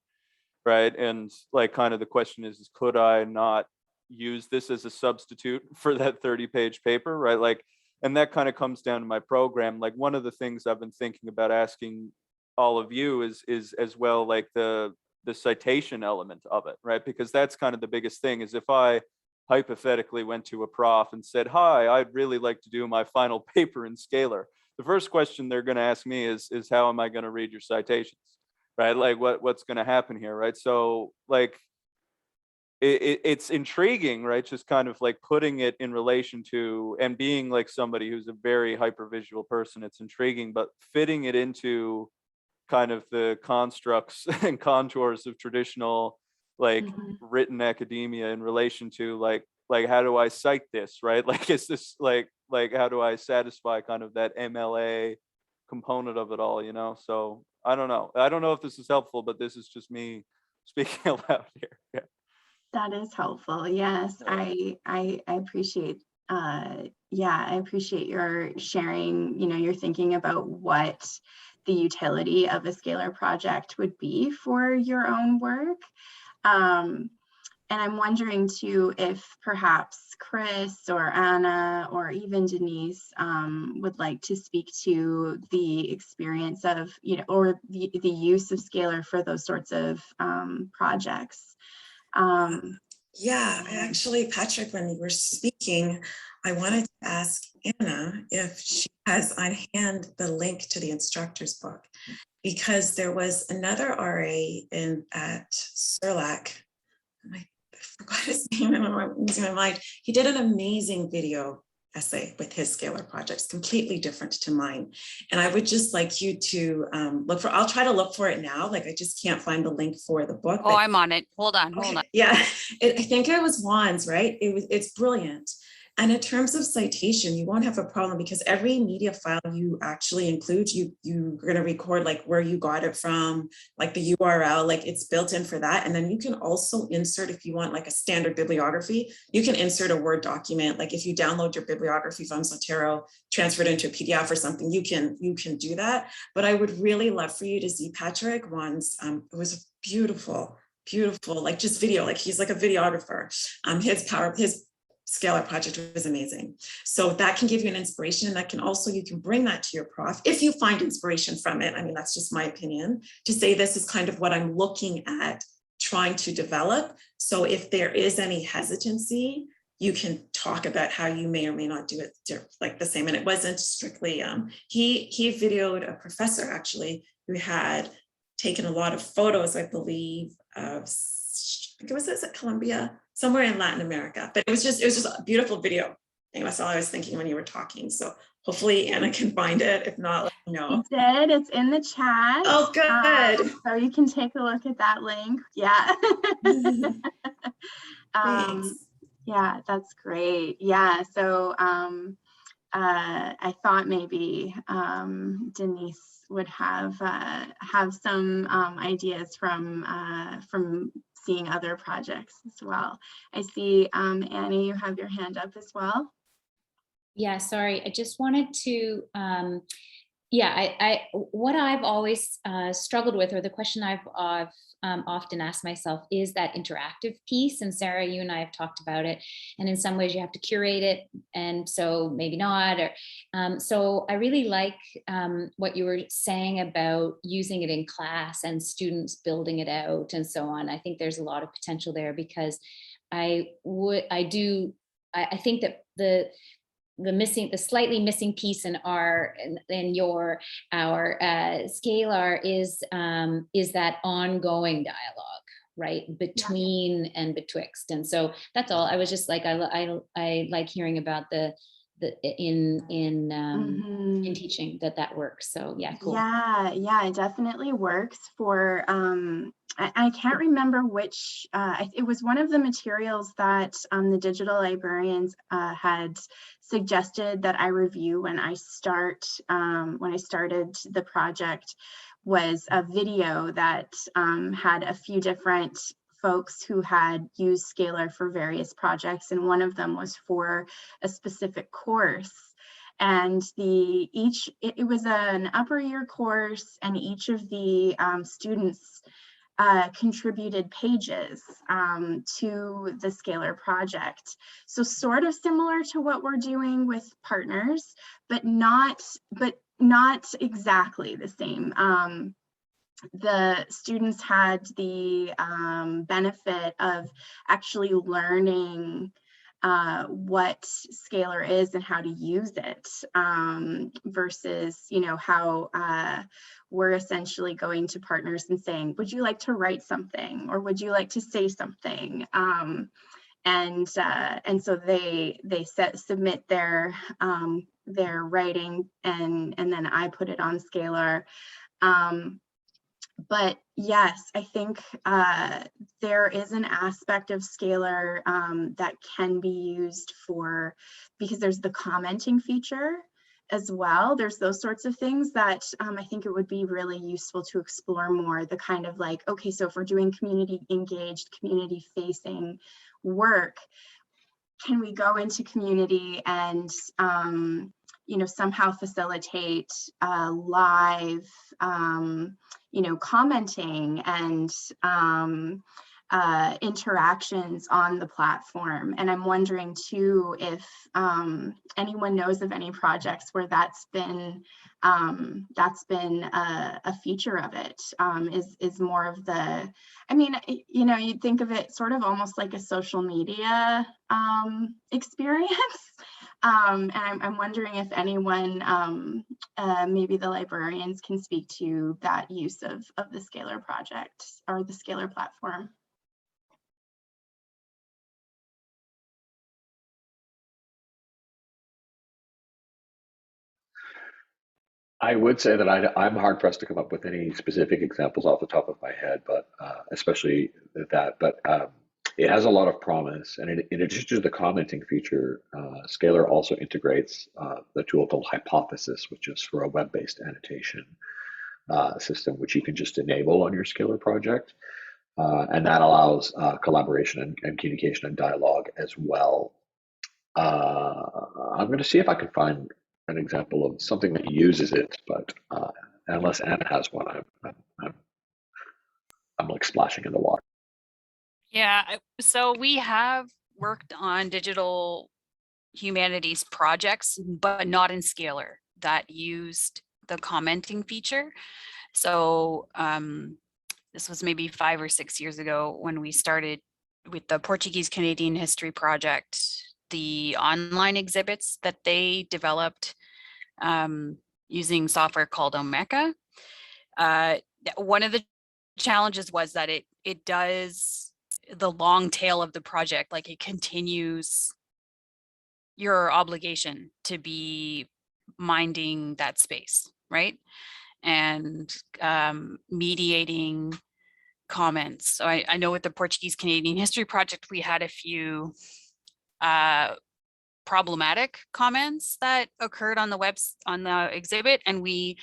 right? And like kind of the question is could I not use this as a substitute for that 30-page paper, right? Like, and that kind of comes down to my program. Like one of the things I've been thinking about asking all of you is as well, like the citation element of it, right? Because that's kind of the biggest thing is if I hypothetically went to a prof and said, hi, I'd really like to do my final paper in Scalar. The first question they're going to ask me is how am I going to read your citations, right? Like what's going to happen here, right? So like it's intriguing, right? Just kind of like putting it in relation to, and being like somebody who's a very hypervisual person, it's intriguing, but fitting it into kind of the constructs and contours of traditional like written academia in relation to like how do I cite this, right? Like is this like how do I satisfy kind of that MLA component of it all, you know? So I don't know if this is helpful, but this is just me speaking out loud here. Yeah. That is helpful. Yes, I appreciate. I appreciate your sharing. You're thinking about what the utility of a Scalar project would be for your own work. I'm wondering too if perhaps Chris or Anna or even Denise would like to speak to the experience of, or the use of Scalar for those sorts of projects. Yeah, actually, Patrick, when you were speaking, I wanted to ask Anna if she has on hand the link to the instructor's book, because there was another RA at SERLAC. I forgot his name, I'm losing my mind. He did an amazing video essay with his Scalar projects, completely different to mine. And I would just like you to I'll try to look for it now. Like, I just can't find the link for the book. Oh, I'm on it. Hold on. Yeah, I think it was Juan's, right? It's brilliant. And in terms of citation, you won't have a problem because every media file you actually include, you're going to record like where you got it from, like the URL, like it's built in for that. And then you can also insert, if you want like a standard bibliography, you can insert a Word document. Like if you download your bibliography from Zotero, transfer it into a PDF or something, you can do that. But I would really love for you to see Patrick Juan's, it was beautiful, like just video, like he's like a videographer. His Scalar project was amazing. So that can give you an inspiration, and that can also, you can bring that to your prof if you find inspiration from it. I mean, that's just my opinion, to say this is kind of what I'm looking at trying to develop. So if there is any hesitancy, you can talk about how you may or may not do it like the same. And it wasn't strictly, he videoed a professor actually who had taken a lot of photos, I believe, of, I think it was at Columbia, somewhere in Latin America. But it was just a beautiful video. And that's all I was thinking when you were talking. So hopefully Anna can find it. If not, let me know. I did. It's in the chat. Oh, good. So you can take a look at that link. Yeah. Yeah, that's great. Yeah. So I thought maybe Denise would have some ideas from seeing other projects as well. I see, Annie, you have your hand up as well. Yeah, sorry, I just wanted to, what I've always struggled with, or the question I've often asked myself, is that interactive piece. And Sarah, you and I have talked about it, and in some ways you have to curate it, and so maybe not. Or so I really like what you were saying about using it in class and students building it out and so on. I think there's a lot of potential there, because I think that the slightly missing piece in our Scalar is that ongoing dialogue, right, between and betwixt. And so that's all. I was just like, I like hearing about in teaching that works. So yeah, cool. Yeah, it definitely works for I can't remember which, it was one of the materials that the Digital Librarians had suggested that I review when I started the project, was a video that had a few different folks who had used Scalar for various projects, and one of them was for a specific course. And it was an upper year course, and each of the students contributed pages to the Scalar project. So sort of similar to what we're doing with partners, but not exactly the same. The students had the benefit of actually learning what Scalar is and how to use it, versus, how we're essentially going to partners and saying, would you like to write something, or would you like to say something? And so they submit their writing, and then I put it on Scalar. But yes, I think there is an aspect of Scalar that can be used because there's the commenting feature as well. There's those sorts of things that I think it would be really useful to explore more, the kind of like, okay, so if we're doing community engaged, community facing work, can we go into community and somehow facilitate live commenting and interactions on the platform. And I'm wondering too if anyone knows of any projects where that's been a feature of it. Is more of the, I mean, you know, you'd think of it sort of almost like a social media experience. And I'm wondering if anyone, maybe the librarians, can speak to that use of the Scalar project or the Scalar platform. I would say that I'm hard pressed to come up with any specific examples off the top of my head, but especially that. But it has a lot of promise, and in addition to the commenting feature, Scalar also integrates the tool called Hypothesis, which is for a web-based annotation system, which you can just enable on your Scalar project, and that allows collaboration and communication and dialogue as well. I'm going to see if I can find an example of something that uses it, but unless Anna has one, I'm like splashing in the water. Yeah, so we have worked on digital humanities projects, but not in Scalar that used the commenting feature. So this was maybe 5 or 6 years ago when we started with the Portuguese Canadian History Project, the online exhibits that they developed using software called Omeka. One of the challenges was that it does the long tail of the project, like it continues your obligation to be minding that space, right? And mediating comments. So I know with the Portuguese Canadian History Project, we had a few problematic comments that occurred on the exhibit, and we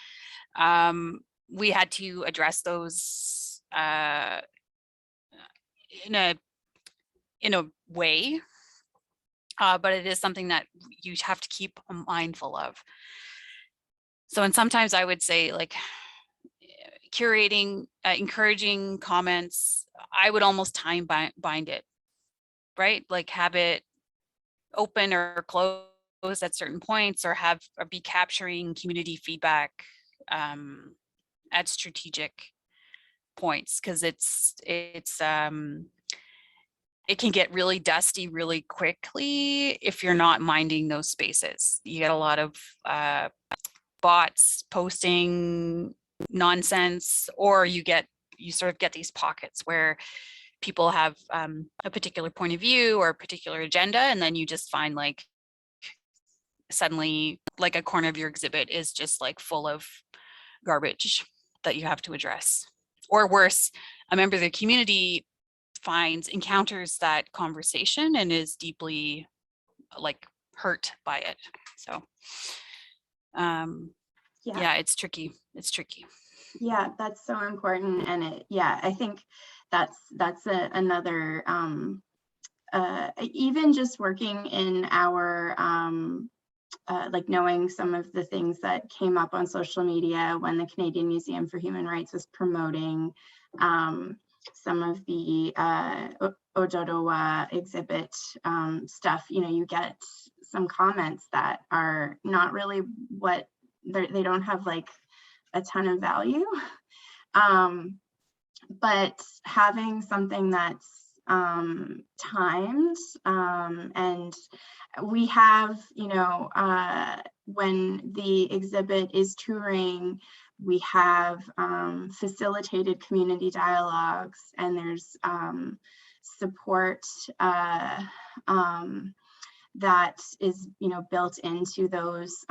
had to address those in a way, but it is something that you have to keep mindful of. So, and sometimes I would say, like, curating, encouraging comments, I would almost time bind it, right? Like have it open or close at certain points, or be capturing community feedback at strategic points, because it can get really dusty really quickly if you're not minding those spaces. You get a lot of bots posting nonsense, or you sort of get these pockets where people have a particular point of view or a particular agenda, and then you just find like suddenly like a corner of your exhibit is just like full of garbage that you have to address. Or worse, a member of the community encounters that conversation and is deeply like hurt by it. So yeah, it's tricky. Yeah, that's so important. And I think that's another even just working in our like knowing some of the things that came up on social media when the Canadian Museum for Human Rights was promoting some of the Ojodowa exhibit stuff. You know, you get some comments that are not really what they don't have like a ton of value, but having something that's timed, and we have, you know, when the exhibit is touring, we have facilitated community dialogues, and there's support that is, you know, built into those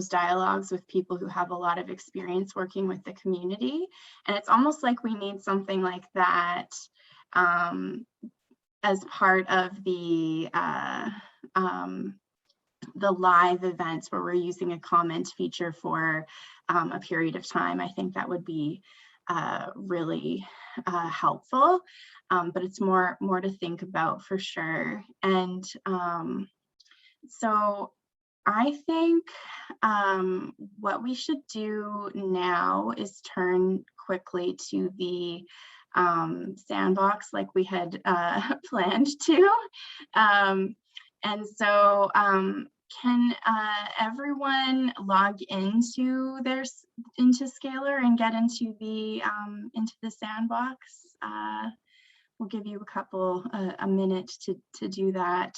dialogues with people who have a lot of experience working with the community. And it's almost like we need something like that as part of the live events where we're using a comment feature for a period of time. I think that would be really helpful, but it's more to think about for sure. And so I think what we should do now is turn quickly to the sandbox like we had planned to. And so can everyone log into Scalar and get into the sandbox? We'll give you a minute to do that.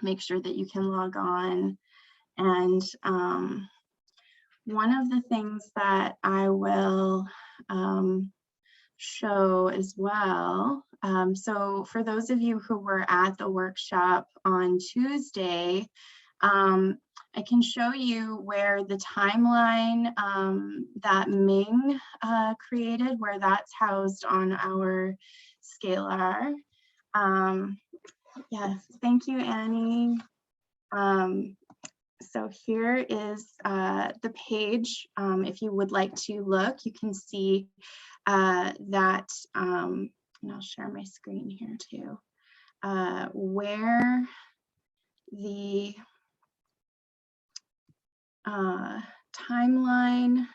Make sure that you can log on. And one of the things that I will show as well. So for those of you who were at the workshop on Tuesday, I can show you where the timeline that Ming created, where that's housed on our Scalar. Yes, thank you, Annie. So here is the page. If you would like to look, you can see that, and I'll share my screen here too, where the timeline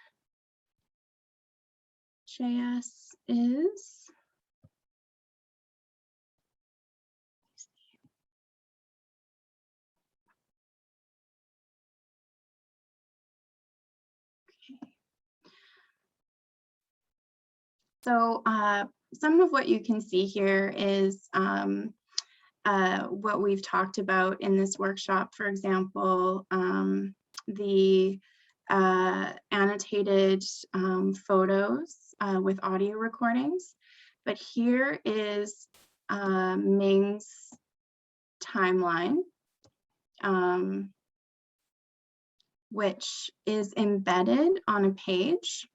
JS is. So some of what you can see here is what we've talked about in this workshop. For example, the annotated photos with audio recordings. But here is Ming's timeline, which is embedded on a page.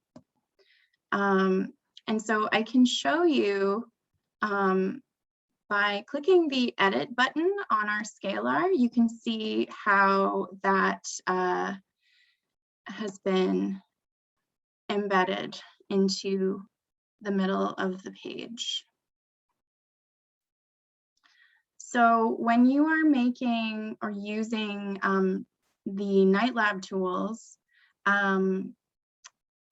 And so I can show you by clicking the edit button on our Scalar, you can see how that has been embedded into the middle of the page. So when you are making or using the Night Lab tools,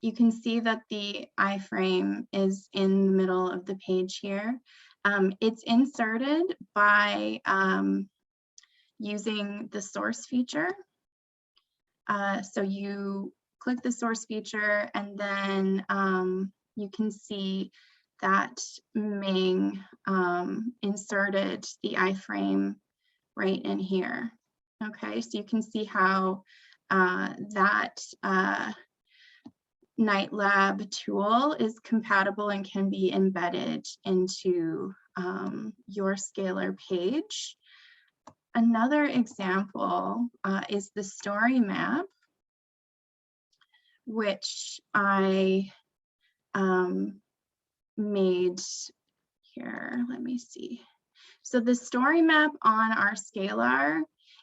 you can see that the iframe is in the middle of the page here. It's inserted by using the source feature. So you click the source feature and then you can see that Ming inserted the iframe right in here. Okay, so you can see how that Night Lab tool is compatible and can be embedded into your Scalar page. Another example is the StoryMap, which I made here. Let me see. So the StoryMap on our Scalar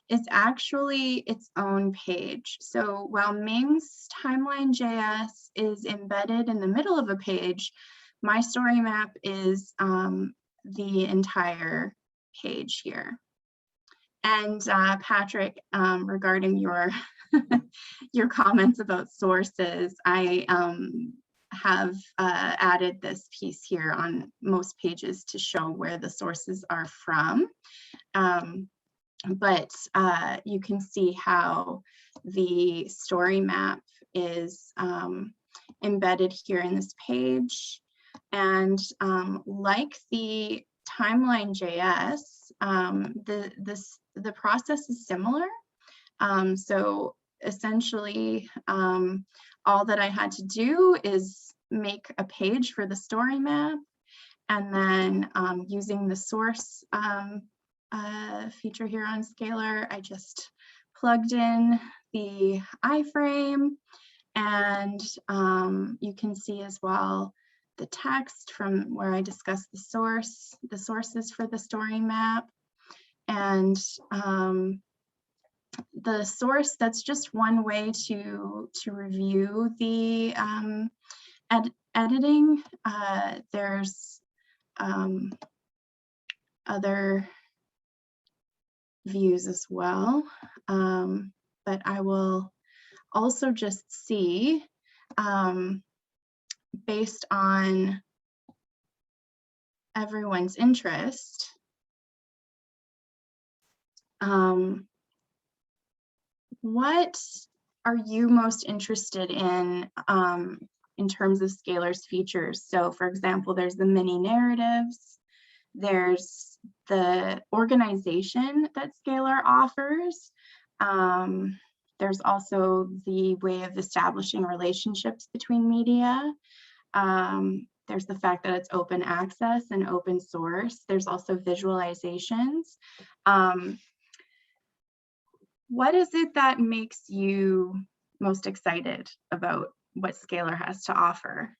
is actually its own page. So while Ming's TimelineJS is embedded in the middle of a page, my StoryMap is the entire page here. And Patrick, regarding your your comments about sources, I have added this piece here on most pages to show where the sources are from. But you can see how the StoryMap is embedded here in this page. And like the TimelineJS, the process is similar. So essentially, all that I had to do is make a page for the StoryMap, and then using the source feature here on Scalar, I just plugged in the iframe, and you can see as well the text from where I discussed the sources for the StoryMap. And the source, that's just one way to review the editing. There's other views as well, but I will also just see based on everyone's interest, what are you most interested in terms of Scalar's features? So for example, there's the mini narratives, there's the organization that Scalar offers. There's also the way of establishing relationships between media. There's the fact that it's open access and open source. There's also visualizations. What is it that makes you most excited about what Scalar has to offer?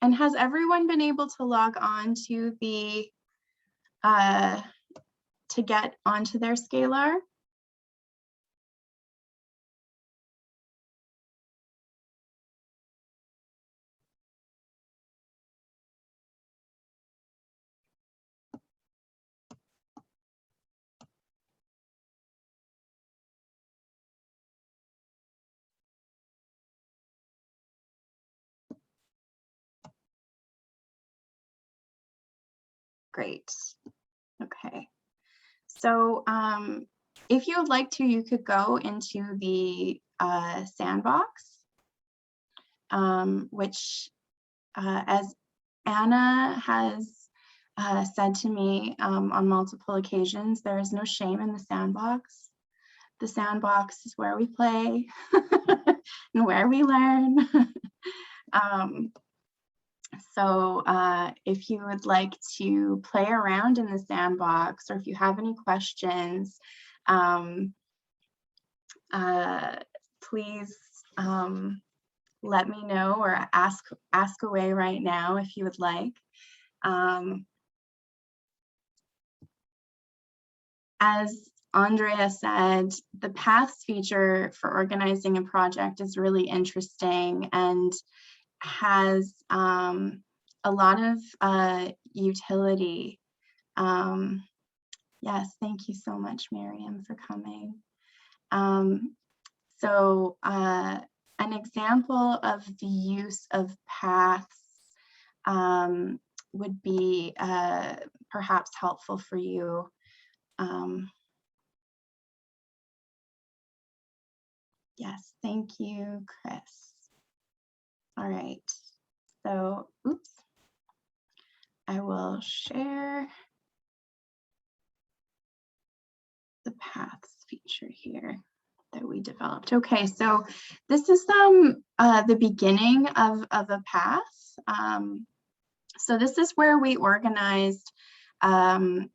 And has everyone been able to log on to the, to get onto their Scalar? Great. Okay. So if you would like to, you could go into the sandbox, which as Anna has said to me on multiple occasions, there is no shame in the sandbox. The sandbox is where we play and where we learn. So if you would like to play around in the sandbox, or if you have any questions, please let me know, or ask away right now if you would like. As Andrea said, the paths feature for organizing a project is really interesting and has a lot of utility. Yes, thank you so much, Miriam, for coming. So an example of the use of paths would be perhaps helpful for you. Yes, thank you, Chris. All right, so, oops, I will share the paths feature here that we developed. Okay, so this is the beginning of a path. So this is where we organized the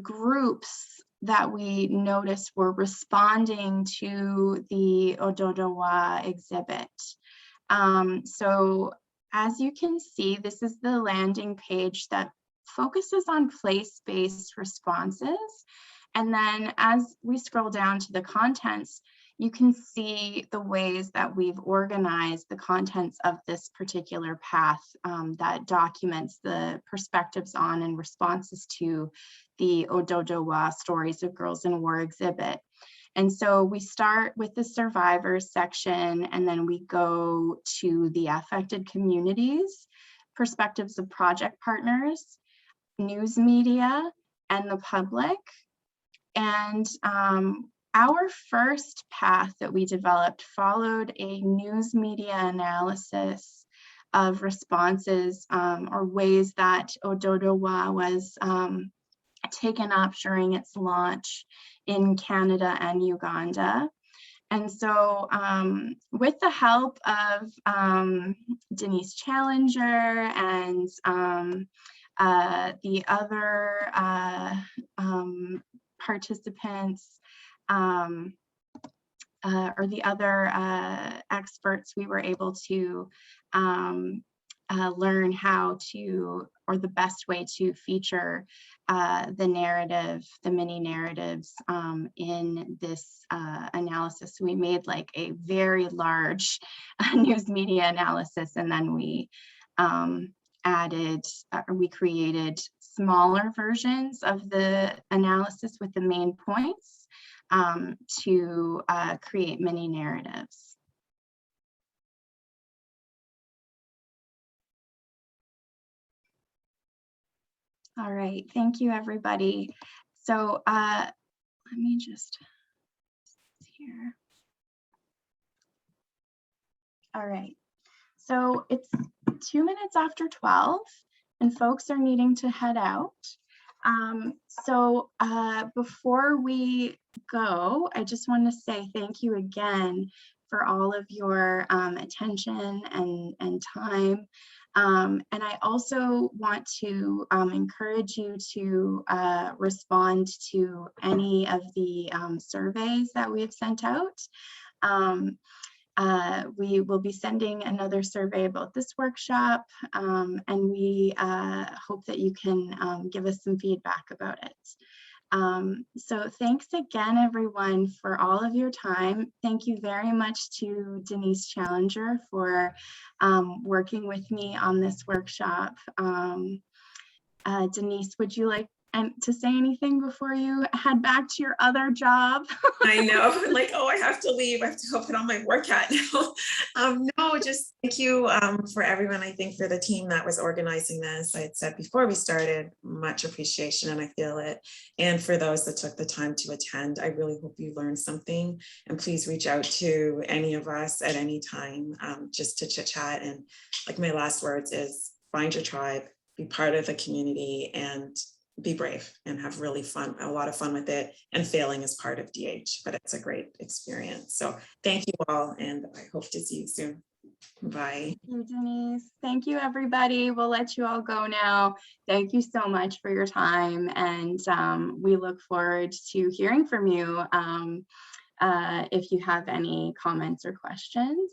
groups that we noticed were responding to the Ododowa exhibit. So as you can see, this is the landing page that focuses on place-based responses. And then as we scroll down to the contents, you can see the ways that we've organized the contents of this particular path that documents the perspectives on and responses to the Ododowa Stories of Girls in War exhibit. And so we start with the survivors section, and then we go to the affected communities, perspectives of project partners, news media, and the public. And our first path that we developed followed a news media analysis of responses or ways that Ododowa was taken up during its launch in Canada and Uganda. And so with the help of Denise Challenger and the other participants or the other experts, we were able to learn how to, or the best way to feature the narrative, the mini narratives in this analysis. So we made like a very large news media analysis, and then we added, we created smaller versions of the analysis with the main points to create mini narratives. All right, thank you, everybody. So let me just here. All right, so it's 2 minutes after 12 and folks are needing to head out. Before we go, I just want to say thank you again for all of your attention and time. And I also want to encourage you to respond to any of the surveys that we have sent out. We will be sending another survey about this workshop, and we hope that you can give us some feedback about it. So thanks again, everyone, for all of your time. Thank you very much to Denise Challenger for working with me on this workshop. Denise, would you like to say anything before you head back to your other job? I know, like, oh, I have to leave. I have to go put on my work hat now. No, just thank you for everyone. I think for the team that was organizing this, I had said before we started, much appreciation, and I feel it. And for those that took the time to attend, I really hope you learned something. And please reach out to any of us at any time just to chit chat. And like my last words is find your tribe, be part of the community, and be brave and have really fun, a lot of fun with it. And failing is part of DH, but it's a great experience. So thank you all, and I hope to see you soon. Bye. Thank you, Denise. Thank you, everybody. We'll let you all go now. Thank you so much for your time, and we look forward to hearing from you if you have any comments or questions.